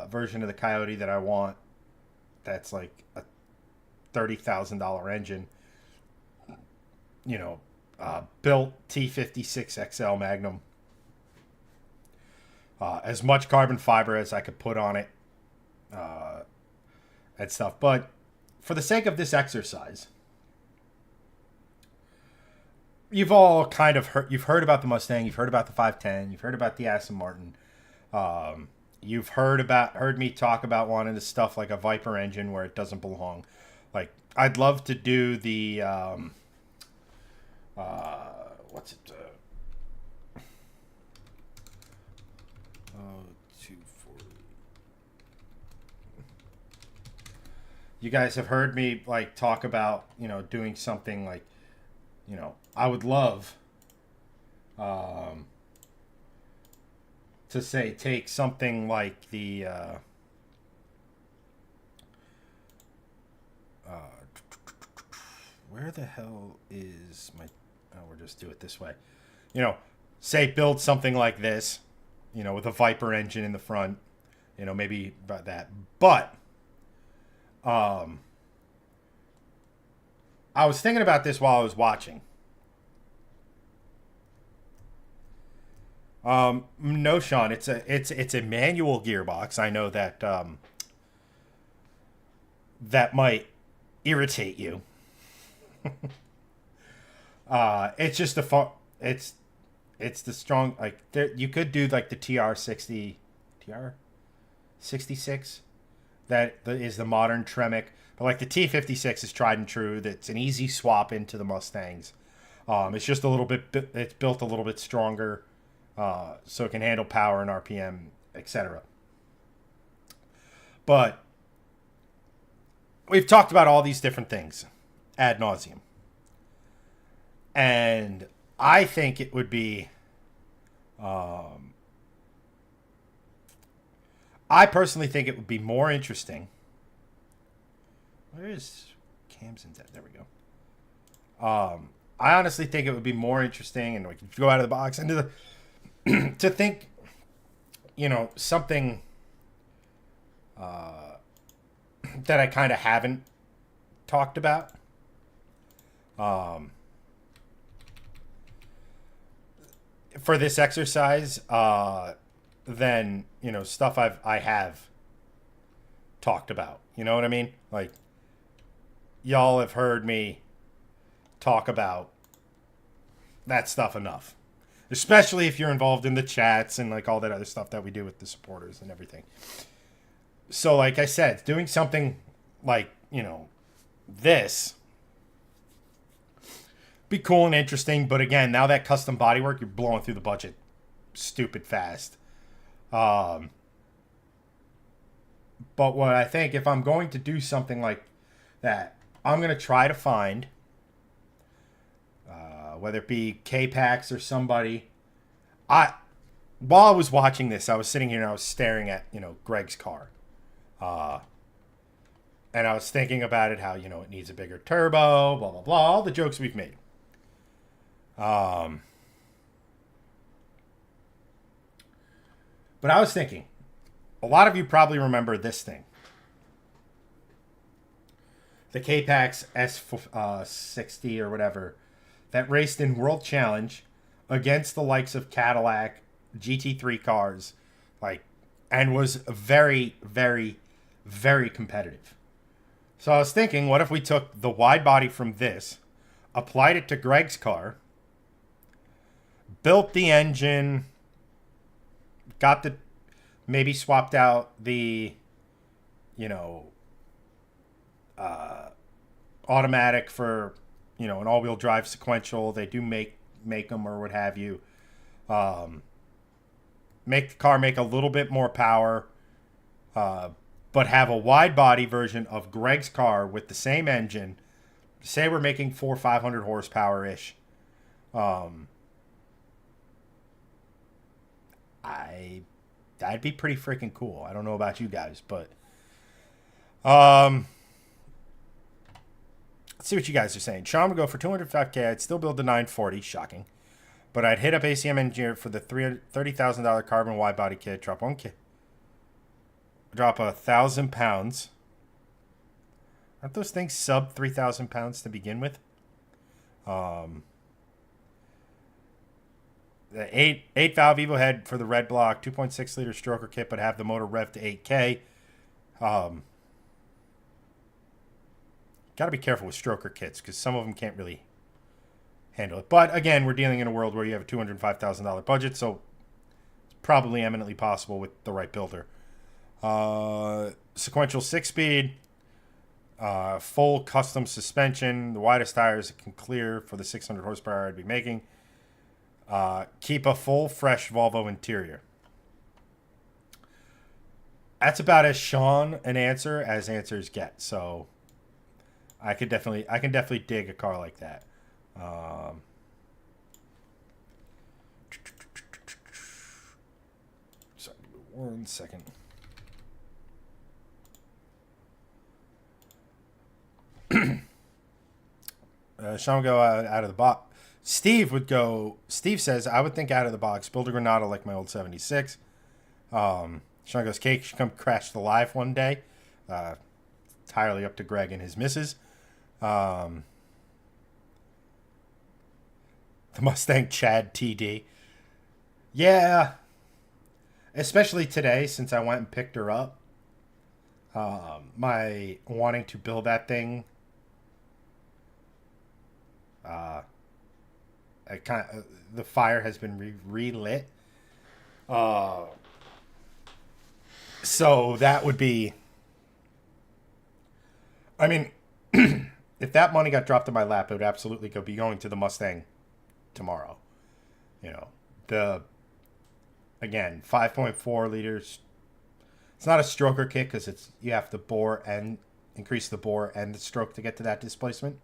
version of the Coyote that I want. That's like a $30,000 engine. Built T56 XL Magnum. As much carbon fiber as I could put on it. And stuff. But for the sake of this exercise, you've all kind of heard, you've heard about the Mustang, you've heard about the 510, you've heard about the Aston Martin. You've heard me talk about wanting to stuff like a Viper engine where it doesn't belong. Like, I'd love to do the what's it? 240. You guys have heard me talk about doing something like I would love to say take something like the where the hell is my we'll just do it this way. Say build something like this, with a Viper engine in the front, maybe about that. But I was thinking about this while I was watching. No, Sean, it's a manual gearbox. I know that that might irritate you. It's just it's the strong, like you could do like the TR60, TR66, that is the modern Tremec, but like the T56 is tried and true. That's an easy swap into the Mustangs. It's just a little bit, it's built a little bit stronger, so it can handle power and RPM, etc. But we've talked about all these different things ad nauseum, and I think it would be. I personally think it would be more interesting. Where is Camson's at? There we go. I honestly think it would be more interesting, and we could go out of the box into the to think, something that I kind of haven't talked about. For this exercise, than stuff I have talked about. You know what I mean? Like, y'all have heard me talk about that stuff enough, especially if you're involved in the chats and like all that other stuff that we do with the supporters and everything. So, like I said, doing something like this be cool and interesting, but again, now that custom bodywork, you're blowing through the budget stupid fast. But what I think, if I'm going to do something like that, I'm going to try to find, whether it be K-Pax or somebody. While I was watching this, I was sitting here and I was staring at, Greg's car. And I was thinking about it, how, it needs a bigger turbo, blah, blah, blah, all the jokes we've made. But I was thinking, a lot of you probably remember this thing. The K-Pax S60 or whatever that raced in World Challenge against the likes of Cadillac GT3 cars, and was very, very, very competitive. So I was thinking, what if we took the wide body from this, applied it to Greg's car, built the engine, maybe swapped out the, automatic for, an all-wheel drive sequential. They do make them or what have you. Make the car make a little bit more power, but have a wide body version of Greg's car with the same engine. Say we're making 400 or 500 horsepower ish. That'd be pretty freaking cool. I don't know about you guys, but let's see what you guys are saying. Sean would go for $205K. I'd still build the 940. Shocking. But I'd hit up ACM Engineer for the $30,000 carbon wide body kit. Drop 1,000 pounds. Aren't those things sub 3,000 pounds to begin with? The 8 valve Evo head for the red block, 2.6 liter stroker kit, but have the motor rev to 8K. Got to be careful with stroker kits because some of them can't really handle it. But again, we're dealing in a world where you have a $205,000 budget, so it's probably eminently possible with the right builder. Sequential 6-speed, full custom suspension, the widest tires it can clear for the 600 horsepower I'd be making. Keep a full, fresh Volvo interior. That's about as Sean an answer as answers get. So I can definitely dig a car like that. Sorry, 1 second. Sean would go out of the box. Steve says, I would think out of the box. Build a Granada like my old 76. Sean goes, Cake should come crash the live one day. Entirely up to Greg and his missus. The Mustang Chad TD. Yeah. Especially today, since I went and picked her up. My wanting to build that thing the fire has been relit. So that would be. I mean, if that money got dropped in my lap, it would absolutely be going to the Mustang tomorrow. You know, again, 5.4 liters. It's not a stroker kit because you have to bore and increase the bore and the stroke to get to that displacement.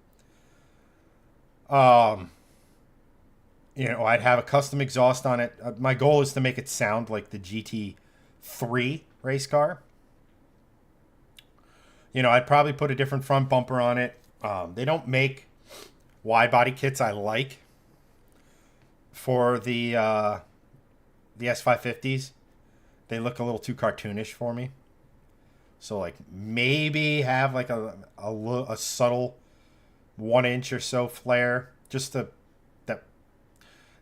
I'd have a custom exhaust on it. My goal is to make it sound like the GT3 race car. I'd probably put a different front bumper on it. They don't make wide body kits I like for the S550s. They look a little too cartoonish for me. So like maybe have like a subtle 1 inch or so flare, just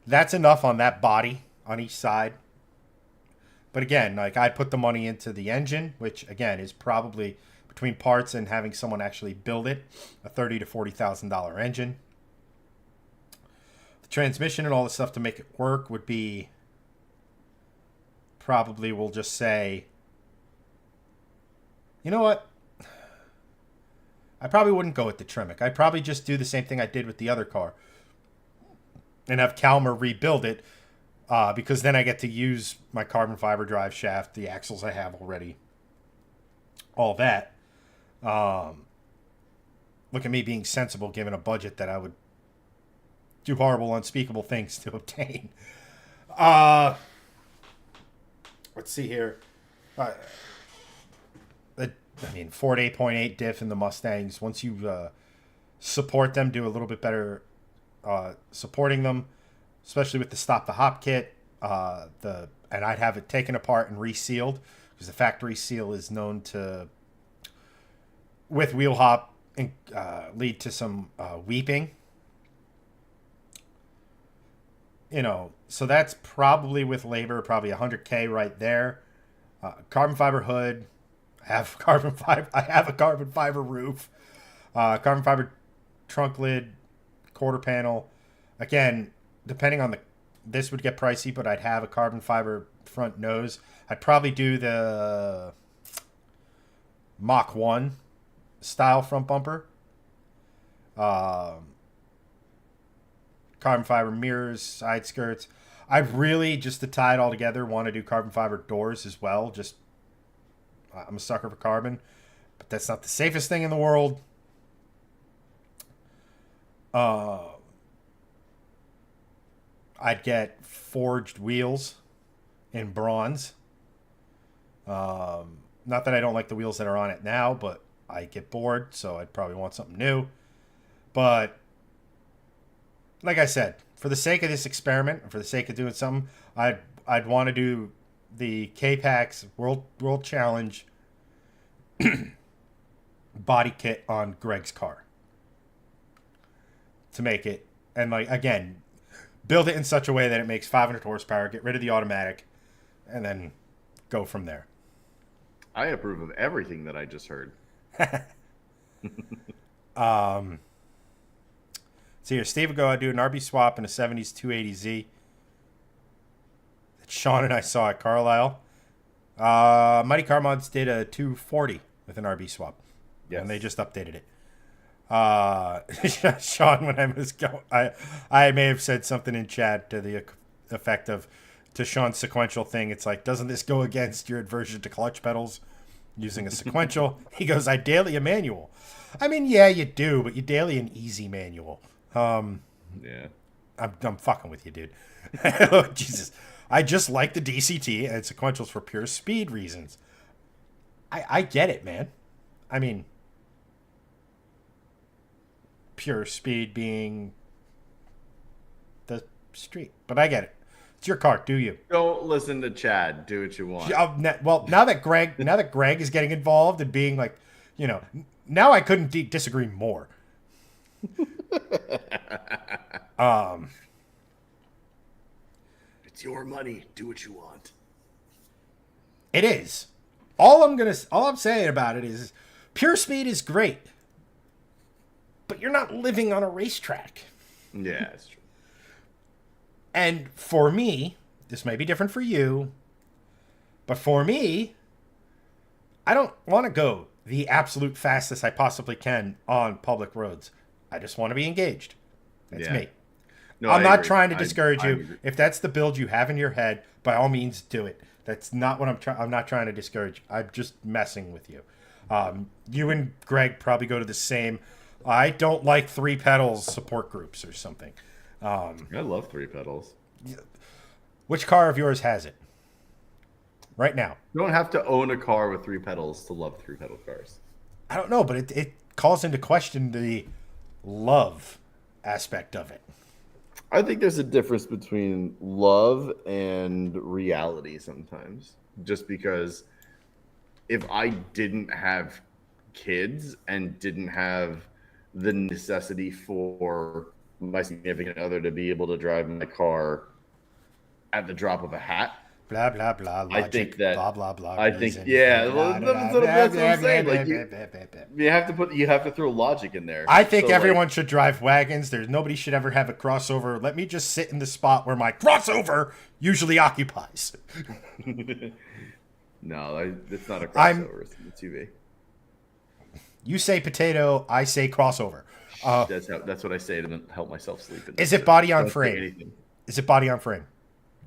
that's enough on that body on each side. But again, like I'd put the money into the engine, which again is probably between parts and having someone actually build it, a $30,000 to $40,000 engine. The transmission and all the stuff to make it work would be probably, we'll just say, you know what? I probably wouldn't go with the Tremec. I'd probably just do the same thing I did with the other car and have Calmer rebuild it, because then I get to use my carbon fiber drive shaft, the axles I have already, all that. Look at me being sensible given a budget that I would do horrible, unspeakable things to obtain. Let's see here. Ford 8.8 diff in the Mustangs. Once you support them, do a little bit better supporting them, especially with the Stop the Hop kit. And I'd have it taken apart and resealed because the factory seal is known to, with wheel hop, lead to some weeping. So that's probably with labor, probably $100K right there. Carbon fiber hood. I have a carbon fiber roof. Carbon fiber trunk lid, quarter panel. Again, depending on this would get pricey, but I'd have a carbon fiber front nose. I'd probably do the Mach 1 style front bumper. Carbon fiber mirrors, side skirts. I'd really, just to tie it all together, want to do carbon fiber doors as well. I'm a sucker for carbon, but that's not the safest thing in the world. I'd get forged wheels in bronze. Not that I don't like the wheels that are on it now, but I get bored, so I'd probably want something new. But like I said, for the sake of this experiment, for the sake of doing something, I'd want to do the K-Pax World Challenge body kit on Greg's car to make it, and like again, build it in such a way that it makes 500 horsepower, get rid of the automatic, and then go from there. I approve of everything that I just heard. So here, Steve would go, I'd do an RB swap in a 70s 280Z that Sean and I saw at Carlisle. Mighty Car Mods did a 240 with an RB swap. Yes. And they just updated it. Sean, when I was going, I may have said something in chat to the effect of, to Sean's sequential thing, it's like, doesn't this go against your aversion to clutch pedals using a sequential? He goes, I daily a manual. I mean, yeah, you do, but you daily an easy manual. Yeah. I'm fucking with you, dude. Jesus. I just like the DCT and sequentials for pure speed reasons. I get it, man. I mean, pure speed being the street, but I get it. It's your car. Do you? Don't listen to Chad. Do what you want. Well, now that Greg is getting involved and being like, now I couldn't disagree more. It's your money. Do what you want. It is. All I'm saying about it is pure speed is great, but you're not living on a racetrack. Yeah, that's true. And for me, this may be different for you, but for me, I don't want to go the absolute fastest I possibly can on public roads. I just want to be engaged. That's Yeah. me. No, I'm I not agree. trying to discourage I you. agree. If that's the build you have in your head, by all means, do it. That's not what I'm trying. I'm not trying to discourage. I'm just messing with you. You and Greg probably go to the same. I don't like three pedals support groups or something. I love three pedals. Which car of yours has it right now? You don't have to own a car with three pedals to love three pedal cars. I don't know, but it calls into question the love aspect of it. I think there's a difference between love and reality sometimes. Just because if I didn't have kids and didn't have the necessity for my significant other to be able to drive my car at the drop of a hat, Blah blah blah. Logic, I think that blah blah blah. I think reason, yeah, blah, blah, that's blah, what I'm blah, saying. blah, Like blah, blah, blah, blah. you have to throw logic in there. I think So, everyone should drive wagons. There's nobody should ever have a crossover. Let me just sit in the spot where my crossover usually occupies. No, it's not a I'm- crossover. It's a SUV. You say potato, I say crossover. That's what I say to help myself sleep. Is it body on Don't say frame? anything. Is it body on frame?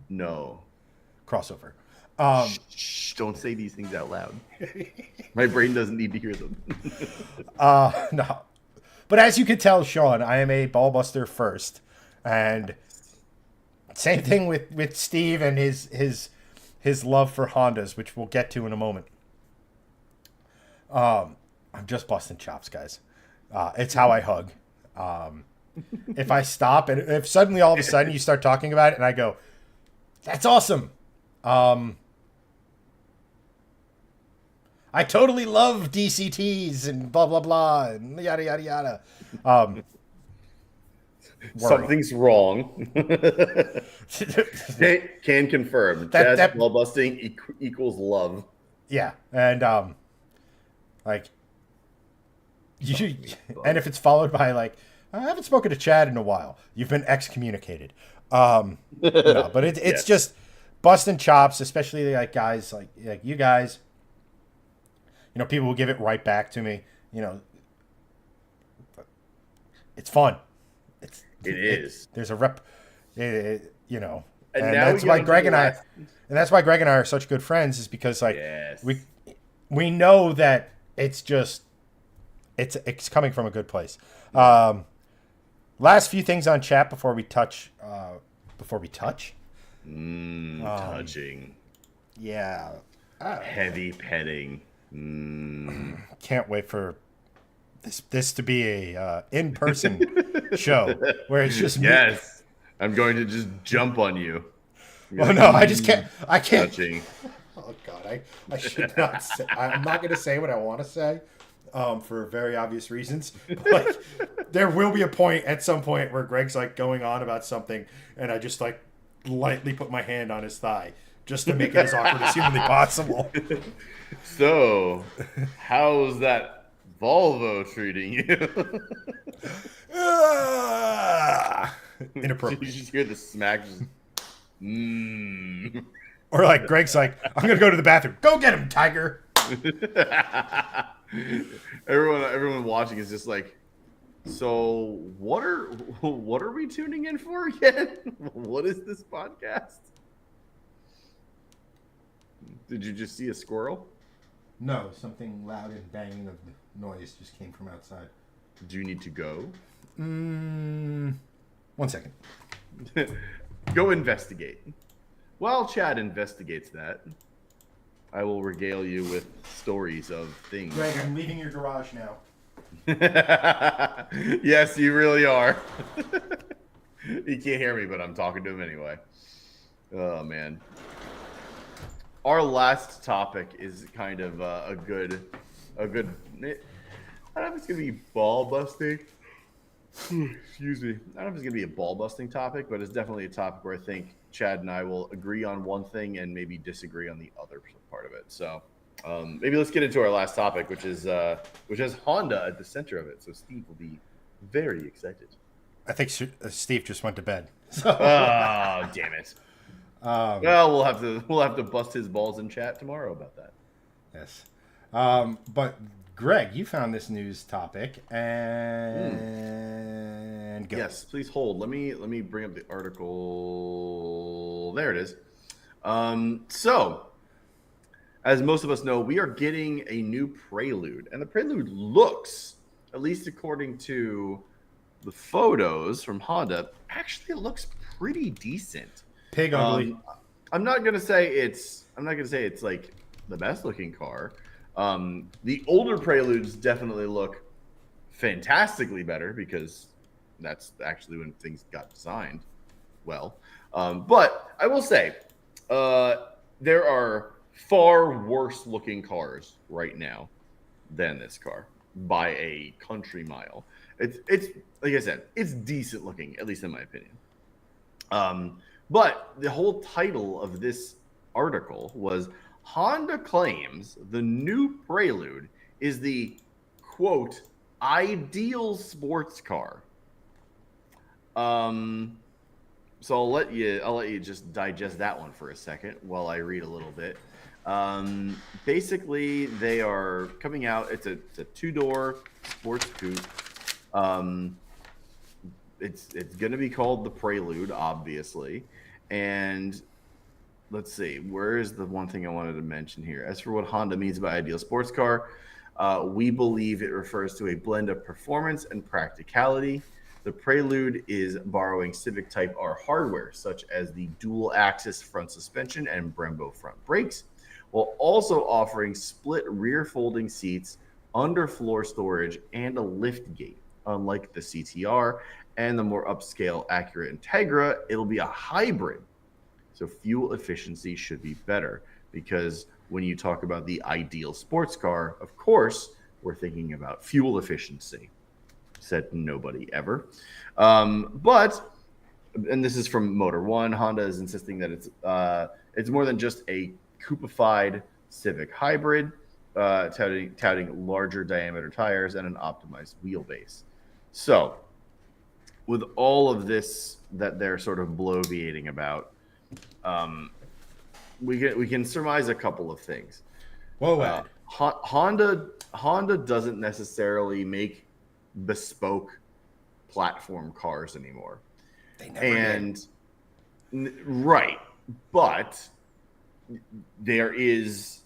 No. Crossover. Shh, don't say these things out loud. My brain doesn't need to hear them. No. But as you can tell, Sean, I am a ballbuster first. And same thing with Steve and his love for Hondas, which we'll get to in a moment. I'm just busting chops, guys. It's how I hug. If I stop and if suddenly all of a sudden you start talking about it and I go, that's awesome. I totally love DCTs and blah, blah, blah, and yada, yada, yada. Something's wrong. Can confirm. That Ball busting equals love. Yeah, and like you, and if it's followed by like, I haven't spoken to Chad in a while, you've been excommunicated. No, but it's Yeah. just busting chops, especially like guys like you guys. You know, people will give it right back to me. You know, it's fun. It is. There's a rep. You know, And and now that's we why get Greg into and the I, last- and that's why Greg and I are such good friends, is because like Yes. we know that it's just it's coming from a good place. Last few things on chat before we touch. Touching. Yeah. Heavy petting. Can't wait for this to be a in-person show where it's just me. Yes. I'm going to just jump on you. Oh no, I just can't. I can't. Touching. Oh God, I should not. Say, I'm not going to say what I want to say, for very obvious reasons. But, like, there will be a point at some point where Greg's like going on about something, and I just like lightly put my hand on his thigh just to make it as awkward as humanly possible. So, how's that Volvo treating you? Did Inappropriate. you just hear the smack? Just, Or like Greg's like, I'm gonna go to the bathroom. Go get him, Tiger. Everyone watching is just like, so what are we tuning in for again? What is this podcast? Did you just see a squirrel? No, something loud and banging of noise just came from outside. Do you need to go? 1 second. Go investigate. While Chad investigates that, I will regale you with stories of things. Greg, I'm leaving your garage now. Yes, you really are. You can't hear me, but I'm talking to him anyway. Oh, man. Our last topic is kind of a good. I don't know if it's gonna be ball busting. Excuse me. I don't know if it's gonna be a ball busting topic, but it's definitely a topic where I think Chad and I will agree on one thing and maybe disagree on the other part of it. So maybe let's get into our last topic, which has Honda at the center of it. So Steve will be very excited. I think Steve just went to bed. So, Oh, damn it. Well, we'll have to bust his balls in chat tomorrow about that. yes. But Greg, you found this news topic, and go. Yes, please hold. Let me bring up the article. There it is. So, as most of us know, we are getting a new Prelude, and the Prelude looks, at least according to the photos from Honda, actually it looks pretty decent. Pig ugly. I'm not gonna say it's like the best looking car. The older Preludes definitely look fantastically better because that's actually when things got designed well. But I will say there are far worse looking cars right now than this car by a country mile. It's like I said, it's decent looking, at least in my opinion. But the whole title of this article was Honda claims the new Prelude is the quote ideal sports car. So I'll let you just digest that one for a second while I read a little bit. Basically, they are coming out. It's a two-door sports coupe. It's going to be called the Prelude, obviously. And let's see, where is the one thing I wanted to mention here? As for what Honda means by ideal sports car, we believe it refers to a blend of performance and practicality. The Prelude is borrowing Civic Type R hardware, such as the dual-axis front suspension and Brembo front brakes, while also offering split rear-folding seats, underfloor storage, and a lift gate. Unlike the CTR and the more upscale Acura Integra, it'll be a hybrid. So fuel efficiency should be better because when you talk about the ideal sports car, of course, we're thinking about fuel efficiency. Said nobody ever. But, and this is from Motor One, Honda is insisting that it's more than just a coupified Civic hybrid, touting larger diameter tires and an optimized wheelbase. So, with all of this that they're sort of bloviating about, we can surmise a couple of things. Whoa, Honda doesn't necessarily make bespoke platform cars anymore. They never did. Right, but there is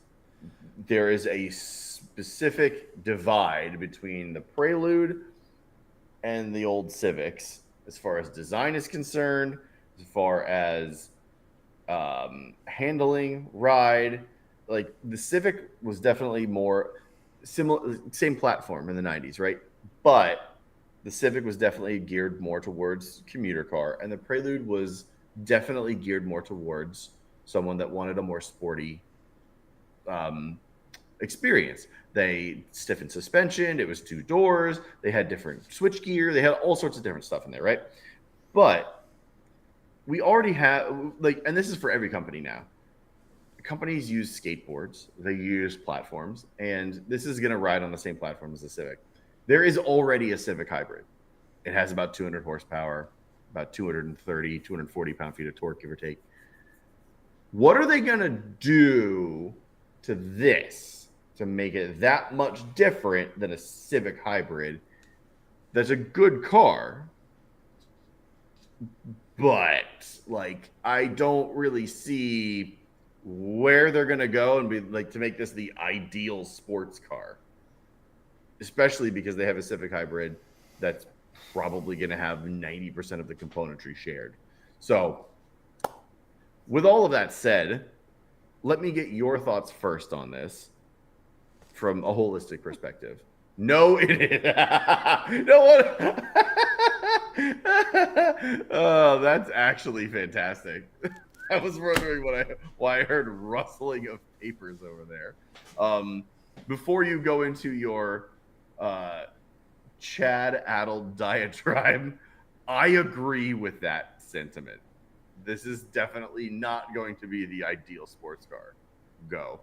a specific divide between the Prelude and the old Civics as far as design is concerned, as far as handling, ride. Like the Civic was definitely more similar, same platform in the 90s, right? But the Civic was definitely geared more towards commuter car, and the Prelude was definitely geared more towards someone that wanted a more sporty experience. They stiffened suspension. It was two doors. They had different switch gear. They had all sorts of different stuff in there, right? But we already have, like, and this is for every company now. Companies use skateboards. They use platforms, and this is going to ride on the same platform as the Civic. There is already a Civic hybrid. It has about 200 horsepower, about 230, 240 pound-feet of torque, give or take. What are they going to do to this to make it that much different than a Civic hybrid that's a good car, but, like, I don't really see where they're going to go and be like to make this the ideal sports car, especially because they have a Civic hybrid that's probably going to have 90% of the componentry shared. So with all of that said, let me get your thoughts first on this from a holistic perspective. No, it is. No one. Oh, that's actually fantastic. I was wondering why I heard rustling of papers over there. Before you go into your Chad-addled diatribe, I agree with that sentiment. This is definitely not going to be the ideal sports car. Go.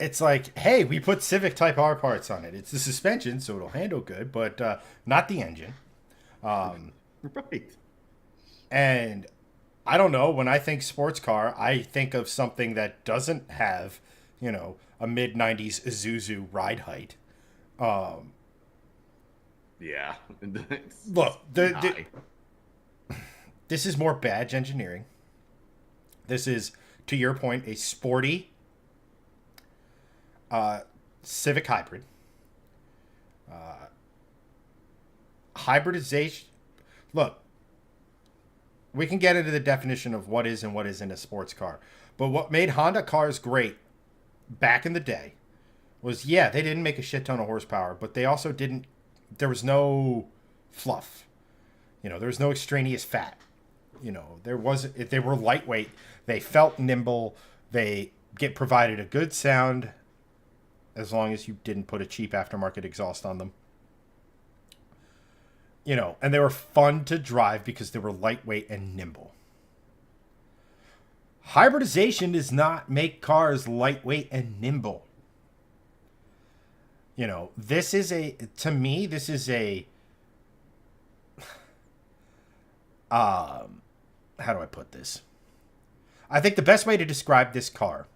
it's like, hey, we put Civic Type R parts on it. It's the suspension, so it'll handle good, but not the engine. Right. And I don't know. When I think sports car, I think of something that doesn't have, a mid '90s Isuzu ride height. Um, Yeah. Look, High. this is more badge engineering. This is, to your point, a sporty Civic hybrid. Hybridization. Look, we can get into the definition of what is and what isn't a sports car. But what made Honda cars great back in the day was, yeah, they didn't make a shit ton of horsepower, but they also didn't, there was no fluff. There was no extraneous fat. There wasn't, they were lightweight. They felt nimble. They provided a good sound as long as you didn't put a cheap aftermarket exhaust on them. And they were fun to drive because they were lightweight and nimble. Hybridization does not make cars lightweight and nimble. This is to me, this is how do I put this? I think the best way to describe this car,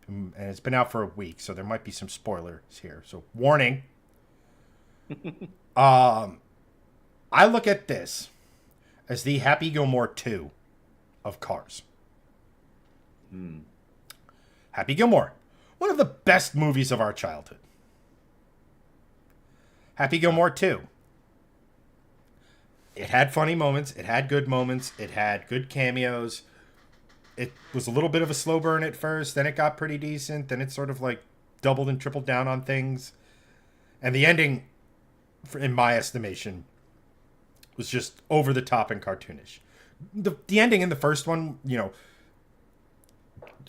and it's been out for a week, so there might be some spoilers here. So warning. I look at this as the Happy Gilmore 2 of cars. Happy Gilmore, one of the best movies of our childhood. Happy Gilmore 2. It had funny moments. It had good moments. It had good cameos. It was a little bit of a slow burn at first. Then it got pretty decent. Then it sort of like doubled and tripled down on things. And the ending, in my estimation, was just over the top and cartoonish. The ending in the first one,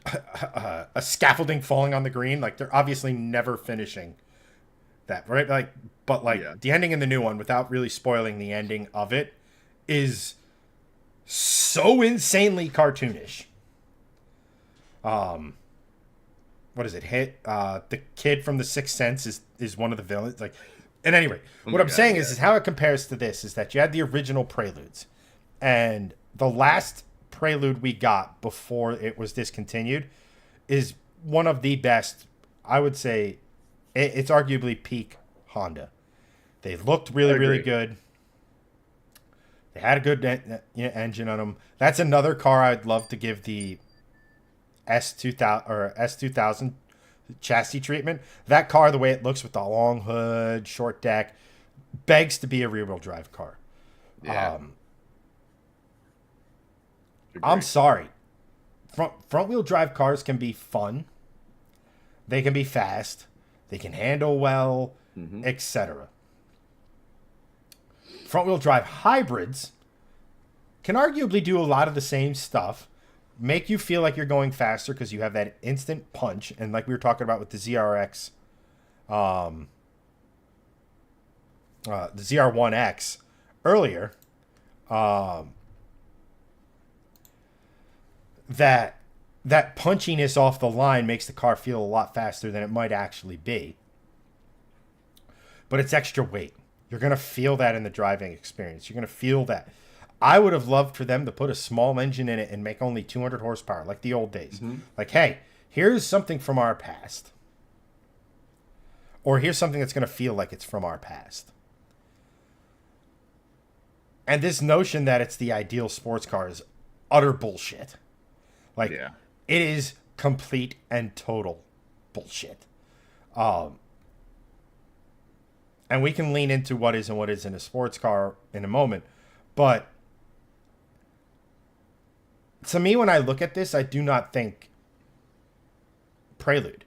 a scaffolding falling on the green, like they're obviously never finishing that, right? The ending in the new one, without really spoiling the ending of it, is so insanely cartoonish. What is it? The kid from The Sixth Sense is one of the villains. And anyway, what I'm saying is how it compares to this is that you had the original Preludes, and the last Prelude we got before it was discontinued is one of the best. I would say it's arguably peak Honda. They looked really, really good. They had a good engine on them. That's another car I'd love to give the S2000 or S2000 chassis treatment. That car, the way it looks with the long hood, short deck, begs to be a rear-wheel drive car. Yeah. I'm sorry. Front-wheel drive cars can be fun. They can be fast. They can handle well, etc. Front-wheel drive hybrids can arguably do a lot of the same stuff, make you feel like you're going faster because you have that instant punch, and like we were talking about with the ZRX, the ZR1X earlier, that punchiness off the line makes the car feel a lot faster than it might actually be. But it's extra weight. You're going to feel that in the driving experience. You're going to feel that. I would have loved for them to put a small engine in it and make only 200 horsepower, like the old days. Like, hey, here's something from our past. Or here's something that's going to feel like it's from our past. And this notion that it's the ideal sports car is utter bullshit. Like, it is complete and total bullshit. And we can lean into what is and what isn't a sports car in a moment. But to me, when I look at this, I do not think Prelude.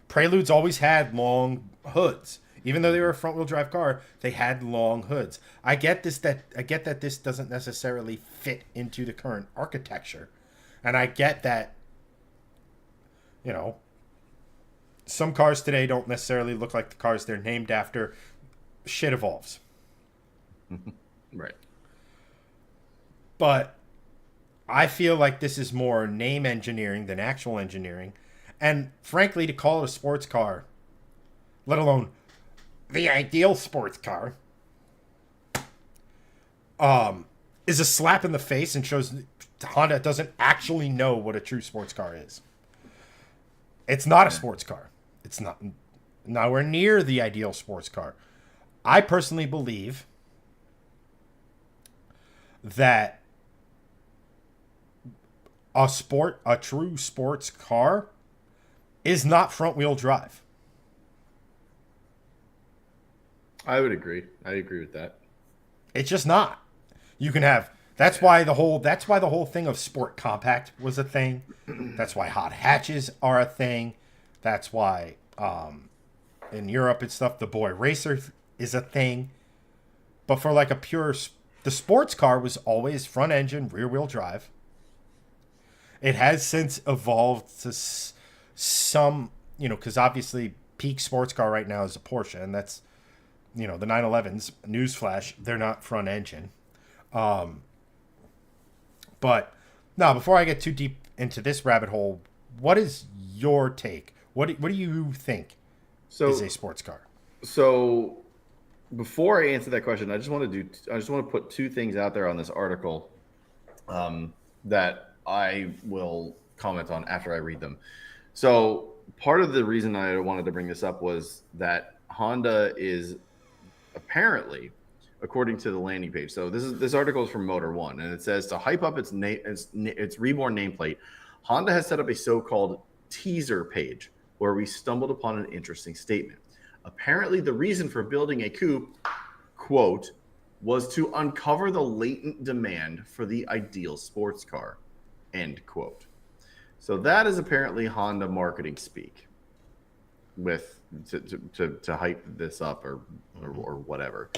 Preludes always had long hoods. Even though they were a front-wheel drive car, they had long hoods. I get that this doesn't necessarily fit into the current architecture. And I get that, some cars today don't necessarily look like the cars they're named after. Shit evolves. Right. But I feel like this is more name engineering than actual engineering. And frankly, to call it a sports car, let alone the ideal sports car, is a slap in the face and shows Honda doesn't actually know what a true sports car is. It's not a sports car. It's not nowhere near the ideal sports car. I personally believe that a true sports car is not front wheel drive. I would agree. I agree with that. It's just not. You can have that's why the whole thing of sport compact was a thing. That's why hot hatches are a thing. That's why in Europe and stuff the boy racer is a thing. But for like the sports car was always front engine, rear wheel drive. It has since evolved to some, because obviously peak sports car right now is a Porsche, and that's, the 911s. Newsflash, they're not front engine. But now, before I get too deep into this rabbit hole, what is your take? What do you think is a sports car? So before I answer that question, I just want to put two things out there on this article that I will comment on after I read them. So part of the reason I wanted to bring this up was that Honda is apparently, according to the landing page. So this article is from Motor One, and it says to hype up its reborn nameplate, Honda has set up a so-called teaser page where we stumbled upon an interesting statement. Apparently, the reason for building a coupe, quote, was to uncover the latent demand for the ideal sports car, end quote. So that is apparently Honda marketing speak with to hype this up or whatever.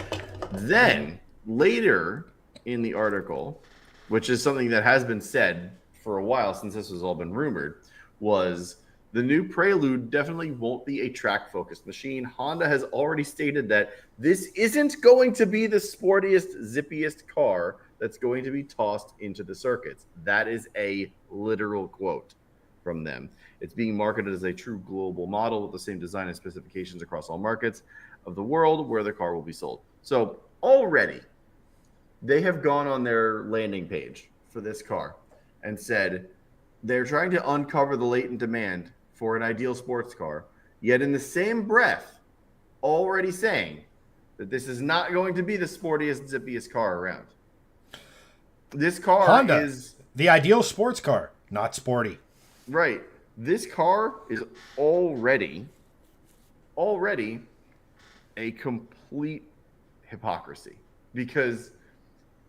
Then later in the article, which is something that has been said for a while since this has all been rumored, was the new Prelude definitely won't be a track-focused machine. Honda has already stated that this isn't going to be the sportiest, zippiest car that's going to be tossed into the circuits. That is a literal quote from them. It's being marketed as a true global model with the same design and specifications across all markets of the world where the car will be sold. So already they have gone on their landing page for this car and said they're trying to uncover the latent demand for an ideal sports car, yet in the same breath already saying that this is not going to be the sportiest, zippiest car around. This car Honda, is the ideal sports car, not sporty. Right. This car is already a complete hypocrisy because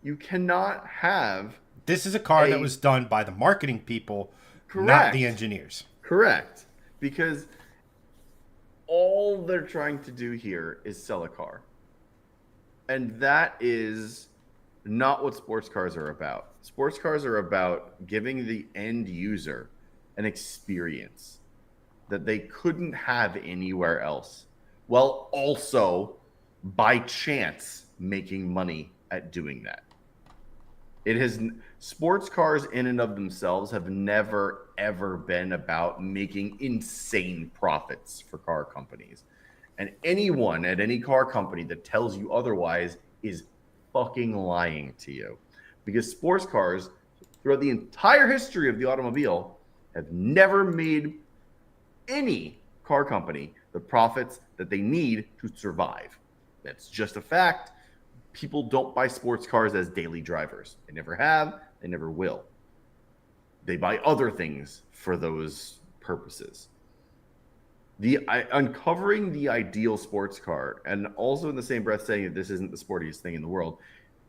you cannot have. This is a car that was done by the marketing people, Correct. Not the engineers. Correct. Because all they're trying to do here is sell a car. And that is not what sports cars are about. Sports cars are about giving the end user an experience that they couldn't have anywhere else, while also by chance making money at doing that. Sports cars in and of themselves have never ever been about making insane profits for car companies. And anyone at any car company that tells you otherwise is fucking lying to you. Because sports cars, throughout the entire history of the automobile, have never made any car company the profits that they need to survive. That's just a fact. People don't buy sports cars as daily drivers. They never have. They never will. They buy other things for those purposes. Uncovering the ideal sports car, and also in the same breath saying that this isn't the sportiest thing in the world,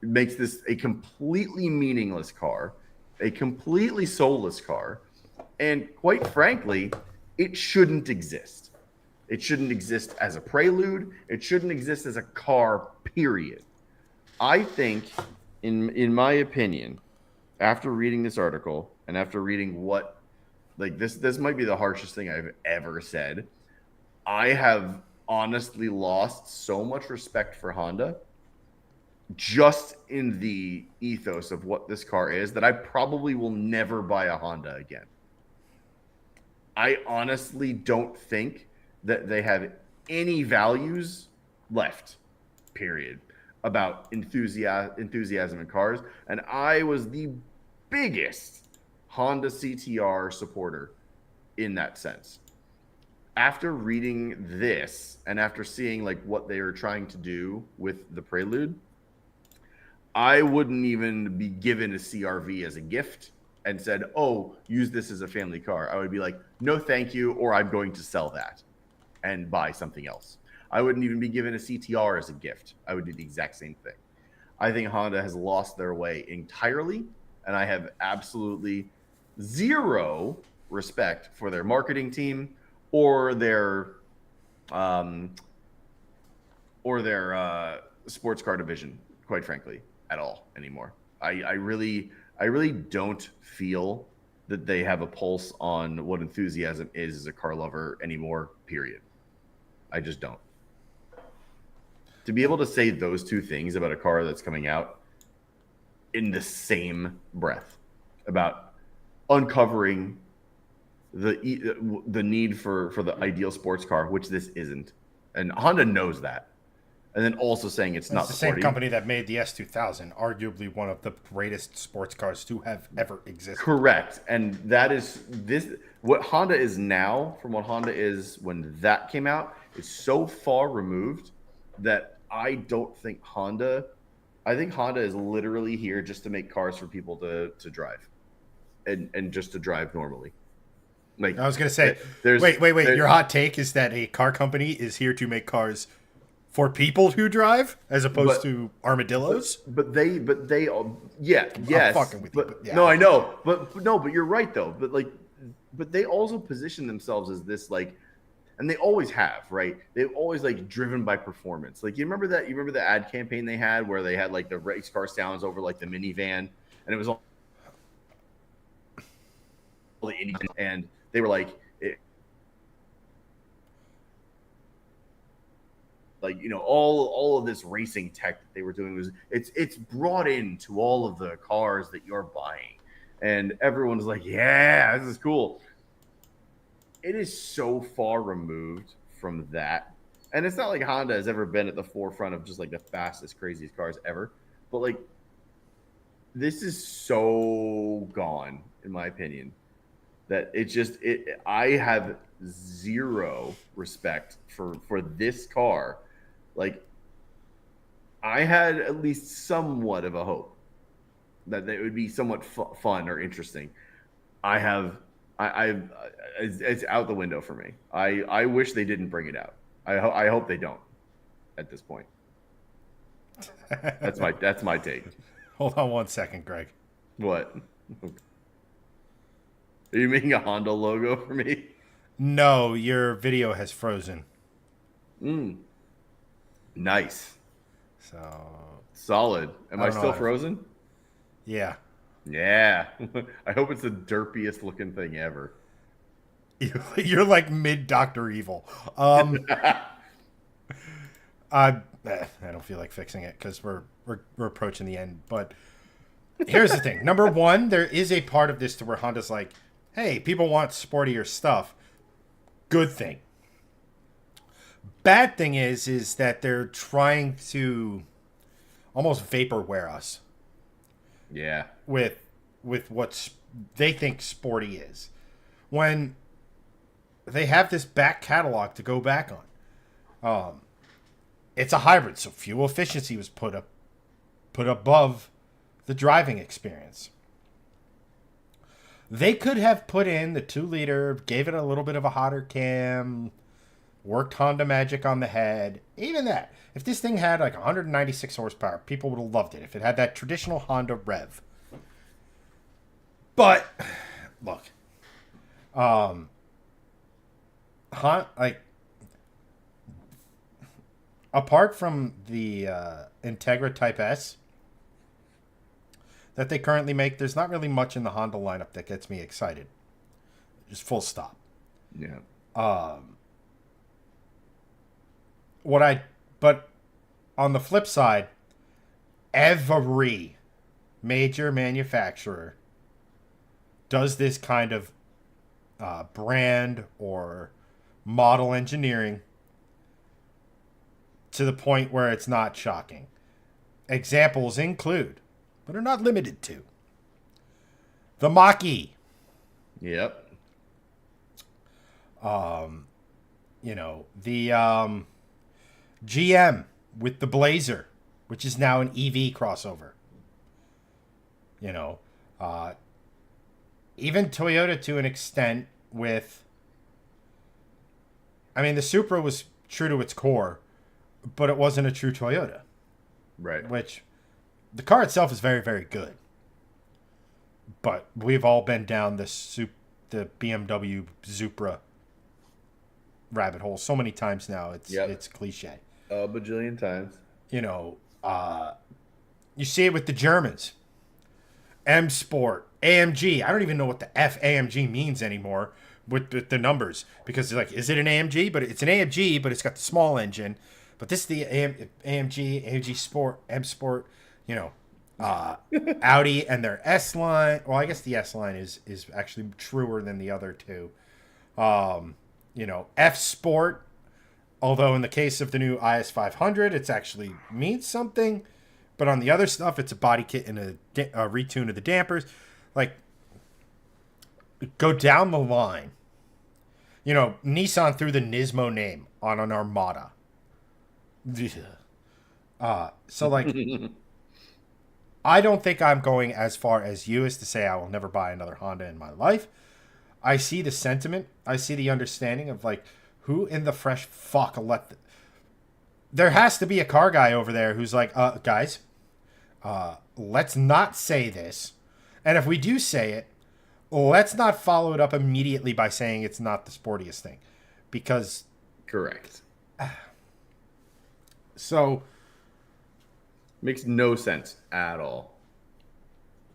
makes this a completely meaningless car, a completely soulless car, and quite frankly, it shouldn't exist. It shouldn't exist as a prelude. It shouldn't exist as a car, period. I think, in my opinion, after reading this article and after reading this might be the harshest thing I've ever said. I have honestly lost so much respect for Honda just in the ethos of what this car is that I probably will never buy a Honda again. I honestly don't think that they have any values left, period, about enthusiasm in cars. And I was the biggest Honda CTR supporter in that sense. After reading this and after seeing like what they were trying to do with the Prelude, I wouldn't even be given a CRV as a gift and said, "Oh, use this as a family car." I would be like, "No, thank you," or I'm going to sell that and buy something else. I wouldn't even be given a CTR as a gift. I would do the exact same thing. I think Honda has lost their way entirely, and I have absolutely zero respect for their marketing team or their um, sports car division, quite frankly, at all anymore. I really don't feel that they have a pulse on what enthusiasm is as a car lover anymore, period. I just don't. To be able to say those two things about a car that's coming out in the same breath, about uncovering the need for the ideal sports car, which this isn't, and Honda knows that, and then also saying it's not the sporty. same company that made the S2000, arguably one of the greatest sports cars to have ever existed. Correct, and that is this. What Honda is now from what Honda is when that came out is so far removed that I don't think Honda. I think Honda is literally here just to make cars for people to drive, and just to drive normally. Like I was gonna say, wait. Your hot take is that a car company is here to make cars for people who drive, as opposed to armadillos. But they, yes. I'm fucking with you. But yeah. No, I know, but you're right though. But they also position themselves as this like, and they always have, right? They've always like driven by performance. Like you remember the ad campaign they had where they had like the race car sounds over like the minivan, and it was all the Indy, and they were like, all of this racing tech that they were doing was it's brought into all of the cars that you're buying, and everyone's like, yeah, this is cool. It is so far removed from that, and it's not like Honda has ever been at the forefront of just like the fastest, craziest cars ever, but like this is so gone in my opinion that I have zero respect for this car. Like I had at least somewhat of a hope that it would be somewhat fun or interesting. It's out the window for me. I wish they didn't bring it out. I hope they don't at this point. That's my take. Hold on one second, Greg. What? Are you making a Honda logo for me? No, your video has frozen. Nice. So solid. Am I still frozen? Yeah. Yeah. I hope it's the derpiest looking thing ever. You're like mid Dr. Evil. I don't feel like fixing it because we're approaching the end. But here's the thing. Number one, there is a part of this to where Honda's like, hey, people want sportier stuff. Good thing. Bad thing is that they're trying to almost vaporware us. Yeah. With what they think sporty is. When they have this back catalog to go back on. It's a hybrid, so fuel efficiency was put above the driving experience. They could have put in the 2-liter, gave it a little bit of a hotter cam, worked Honda magic on the head. Even that. If this thing had like 196 horsepower, people would have loved it. If it had that traditional Honda rev. But, look. Apart from the Integra Type S that they currently make, there's not really much in the Honda lineup that gets me excited. Just full stop. Yeah. But on the flip side, every major manufacturer does this kind of brand or model engineering to the point where it's not shocking. Examples include, but are not limited to, the Mach-E. Yep. The GM with the Blazer, which is now an EV crossover. Even Toyota to an extent with, I mean, the Supra was true to its core, but it wasn't a true Toyota. Right. Which, the car itself is very, very good. But we've all been down the BMW Supra rabbit hole so many times now. It's cliche. A bajillion times. You see it with the Germans. M Sport, AMG. I don't even know what the F AMG means anymore with the numbers, because it's like, is it an AMG? But it's an AMG, but it's got the small engine. But this is the AMG Sport, M Sport. Audi and their S line. Well, I guess the S line is actually truer than the other two. F Sport. Although in the case of the new IS 500, it's actually means something. But on the other stuff, it's a body kit and a retune of the dampers. Like, go down the line. Nissan threw the Nismo name on an Armada. So, like, I don't think I'm going as far as you as to say I will never buy another Honda in my life. I see the sentiment. I see the understanding of, like, who in the fresh fuck there has to be a car guy over there who's like, guys, let's not say this. And if we do say it, let's not follow it up immediately by saying it's not the sportiest thing. Because... Correct. So... Makes no sense at all.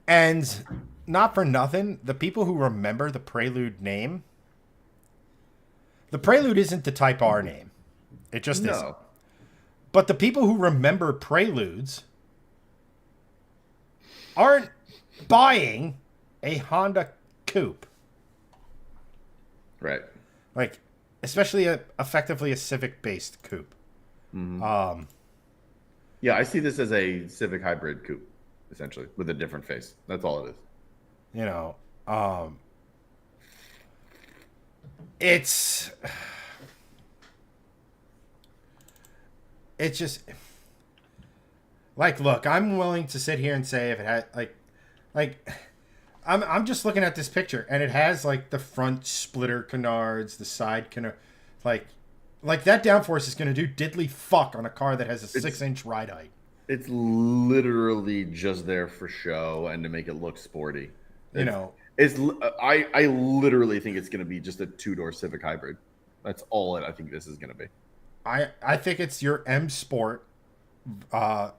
And not for nothing, the people who remember the Prelude name... The Prelude isn't the Type R name. It just isn't. But the people who remember Preludes aren't buying a Honda Coupe. Right. Like, especially effectively a Civic-based coupe. Mm-hmm. Yeah, I see this as a Civic hybrid coupe, essentially, with a different face. That's all it is. It's just like, look, I'm willing to sit here and say if it had like I'm just looking at this picture and it has like the front splitter canards, the side canard, like that downforce is going to do diddly fuck on a car that has a 6-inch ride height. It's literally just there for show and to make it look sporty. I literally think it's going to be just a 2-door Civic hybrid. That's all I think this is going to be. I think it's your M Sport. I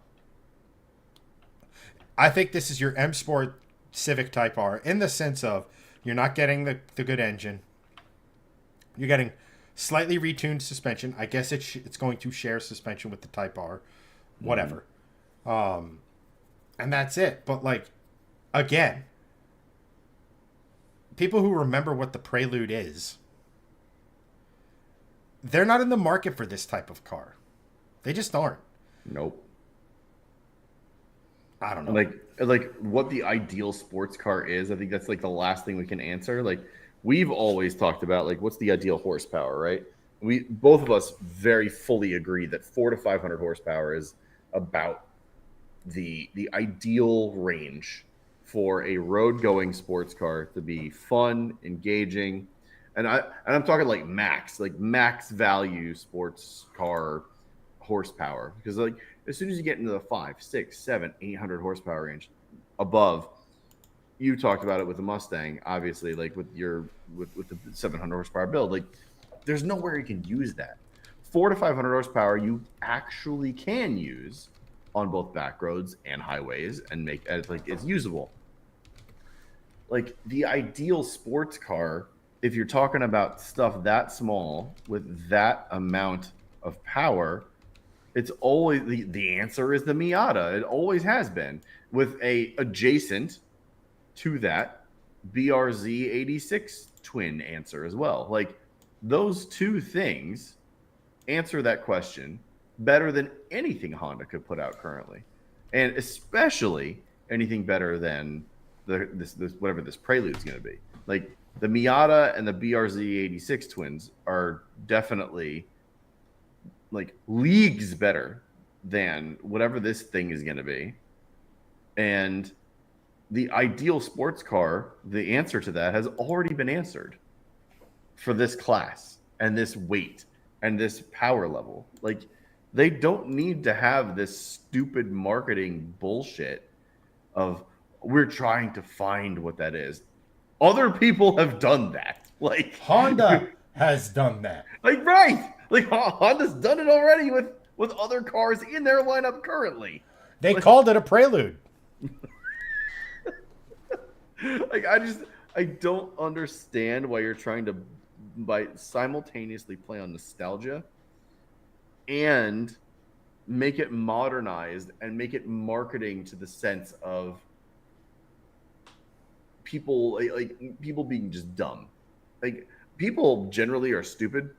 think this is your M Sport Civic Type R in the sense of you're not getting the good engine. You're getting slightly retuned suspension. I guess it's going to share suspension with the Type R. Whatever. And that's it. But, like, again, people who remember what the Prelude is, they're not in the market for this type of car. They just aren't. Nope. I don't know. Like what the ideal sports car is, I think that's like the last thing we can answer. Like, we've always talked about, like, what's the ideal horsepower, right? We both of us very fully agree that 400 to 500 horsepower is about the ideal range for a road-going sports car to be fun, engaging, and I'm talking like max value sports car horsepower, because like as soon as you get into the 500, 600, 700, 800 horsepower range above, you talked about it with the Mustang, obviously, like with the 700 horsepower build, like there's nowhere you can use that. 400 to 500 horsepower you actually can use on both back roads and highways and make it like it's usable. Like the ideal sports car, if you're talking about stuff that small with that amount of power, it's always the answer is the Miata. It always has been, with a adjacent to that BRZ 86 twin answer as well. Like those two things answer that question better than anything Honda could put out currently, and especially anything better than this whatever this Prelude is going to be. Like the Miata and the BRZ86 twins are definitely like leagues better than whatever this thing is going to be. And the ideal sports car, the answer to that has already been answered for this class and this weight and this power level. Like they don't need to have this stupid marketing bullshit of we're trying to find what that is. Other people have done that. Like Honda has done that. Like right. Like Honda's done it already with other cars in their lineup currently. They called it a Prelude. Like I don't understand why you're trying to simultaneously play on nostalgia and make it modernized and make it marketing to the sense of people like people being just dumb. Like people generally are stupid,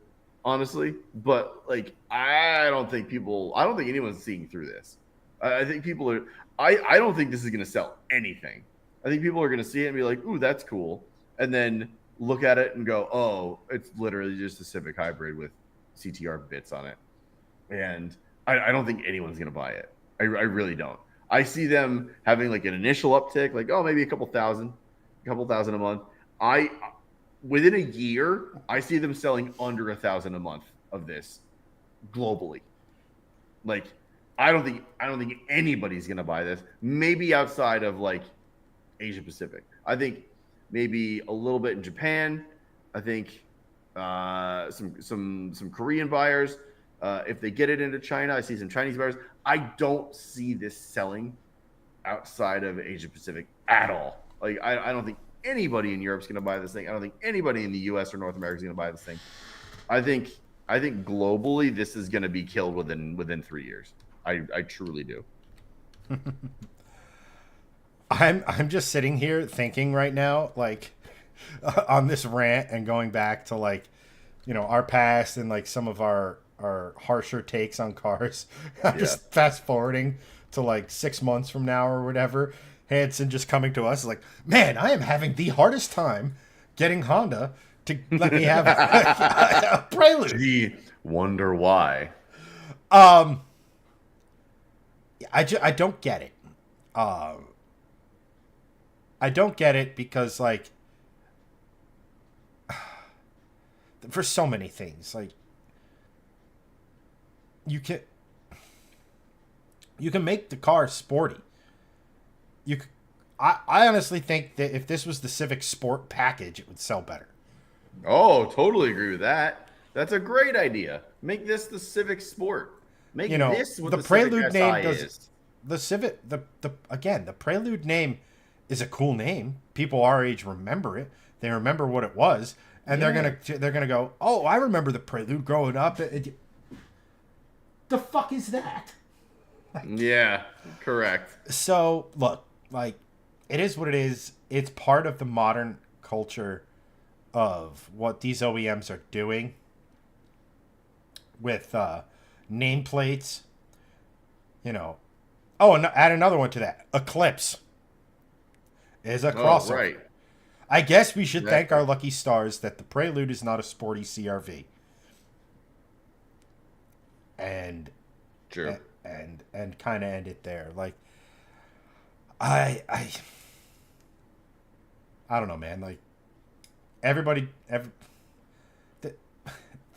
honestly, but like I don't think anyone's seeing through this. I think people are I don't think this is going to sell anything. I think people are going to see it and be like, "Ooh, that's cool." And then look at it and go, "Oh, it's literally just a Civic hybrid with CTR bits on it." And I don't think anyone's going to buy it. I really don't. I see them having like an initial uptick, like, oh, maybe a couple thousand a month. Within a year, I see them selling under 1,000 a month of this globally. Like, I don't think anybody's going to buy this. Maybe outside of like Asia Pacific. I think maybe a little bit in Japan. I think some Korean buyers. If they get it into China, I see some Chinese buyers. I don't see this selling outside of Asia Pacific at all. Like I don't think anybody in Europe's going to buy this thing. I don't think anybody in the U.S. or North America is going to buy this thing. I think globally this is going to be killed within 3 years. I truly do. I'm just sitting here thinking right now, like on this rant and going back to like, you know, our past and like some of our harsher takes on cars. I'm just fast forwarding to like 6 months from now or whatever. Hanson just coming to us like, man, I am having the hardest time getting Honda to let me have a Prelude. Gee, wonder why. I don't get it. I don't get it because like for so many things, like you can make the car sporty. I honestly think that if this was the Civic Sport package, it would sell better. Oh, totally agree with that. That's a great idea. Make this the Civic Sport. Make this what the Prelude Civic name SI does. is. The Civic, the Prelude name is a cool name. People our age remember it. They remember what it was, and they're gonna go, oh, I remember the Prelude growing up. The fuck is that? Yeah, correct. So look, like, it is what it is. It's part of the modern culture of what these OEMs are doing with nameplates. You know. Oh, and add another one to that. Eclipse is a crossover. Oh, right. I guess we should thank our lucky stars that the Prelude is not a sporty CRV. And true. And kind of end it there. Like, I don't know, man. Like, there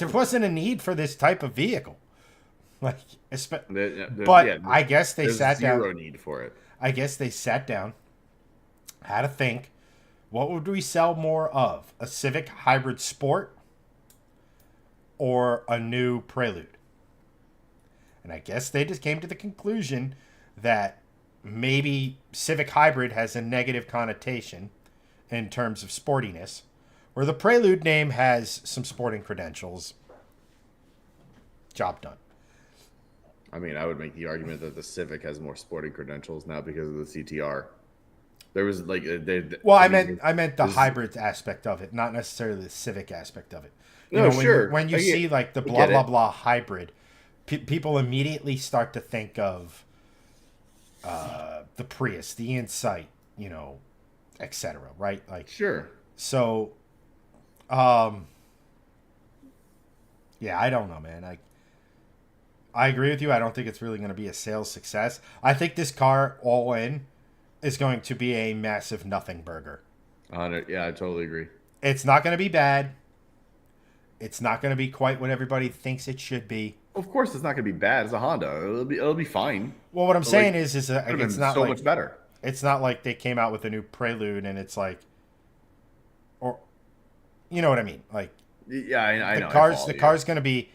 wasn't a need for this type of vehicle. Like, I guess they sat down. Zero need for it. I guess they sat down, had to think, what would we sell more of? A Civic Hybrid Sport or a new Prelude? And I guess they just came to the conclusion that maybe Civic Hybrid has a negative connotation in terms of sportiness, where the Prelude name has some sporting credentials. Job done. I mean, I would make the argument that the Civic has more sporting credentials now because of the CTR. There was like Well, I mean, I meant the there's- hybrid aspect of it, not necessarily the civic aspect of it. You no, know, sure. when you see like the I blah get blah it. blah hybrid, people immediately start to think of the Prius, the Insight, you know, etc. Right? Like Sure. so. Um, yeah, I don't know, man. I agree with you. I don't think it's really going to be a sales success. I think this car, all in, is going to be a massive nothing burger. 100. Yeah, I totally agree. It's not going to be bad. It's not going to be quite what everybody thinks it should be. Of course, it's not going to be bad. It's a Honda. It'll be fine. Well, what I'm But, saying like, is could have it's been not so like much better. it's not like they came out with a new Prelude and it's like, or, you know what I mean? Like Yeah, I know. I the follow you. car's going to be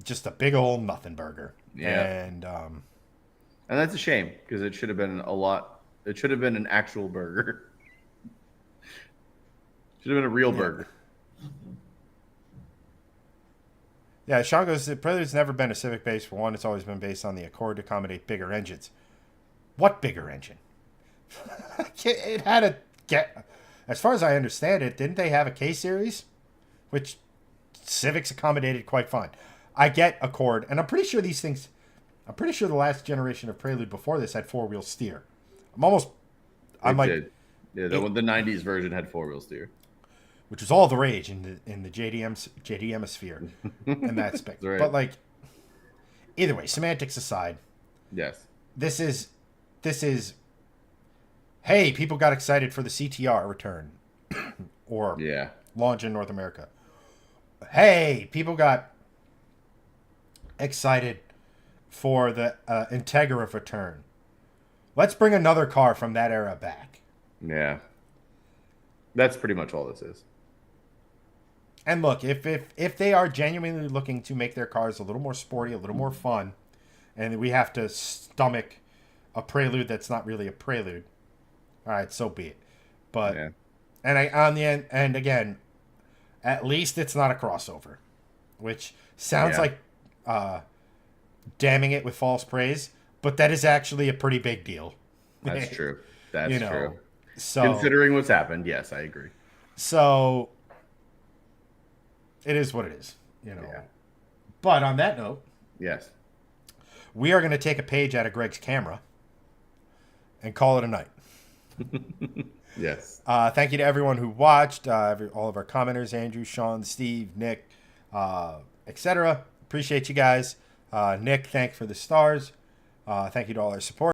just a big old nothing burger. Yeah. And And that's a shame because it should have been a lot. It should have been an actual burger. Should have been a real burger. yeah, Sean goes, the Prelude's never been a Civic base. For one, it's always been based on the Accord to accommodate bigger engines. What bigger engine? It had a get. As far as I understand it, didn't they have a K series, which Civics accommodated quite fine. I get Accord, and I'm pretty sure these things. I'm pretty sure the last generation of Prelude before this had 4-wheel steer. I'm like, Did. Yeah, the '90s version had 4-wheel steer. which was all the rage in the JDM sphere in that aspect. Right. But like, either way, semantics aside, Yes. this is, hey, people got excited for the CTR return or Yeah. launch in North America. Hey, people got excited for the Integra return. Let's bring another car from that era back. Yeah. That's pretty much all this is. And look, if they are genuinely looking to make their cars a little more sporty, a little more fun, and we have to stomach a Prelude that's not really a Prelude, all right, so be it. But Yeah. and on the end, and again, at least it's not a crossover, which sounds Yeah. like damning it with false praise, but that is actually a pretty big deal. That's true. That's You know, true. So Considering what's happened, yes, I agree. so it is what it is, you know. Yeah. But on that note, Yes. we are going to take a page out of Greg's camera and call it a night. Yes. Thank you to everyone who watched, all of our commenters, Andrew, Sean, Steve, Nick, etc. Appreciate you guys. Nick, thanks for the stars. Thank you to all our support.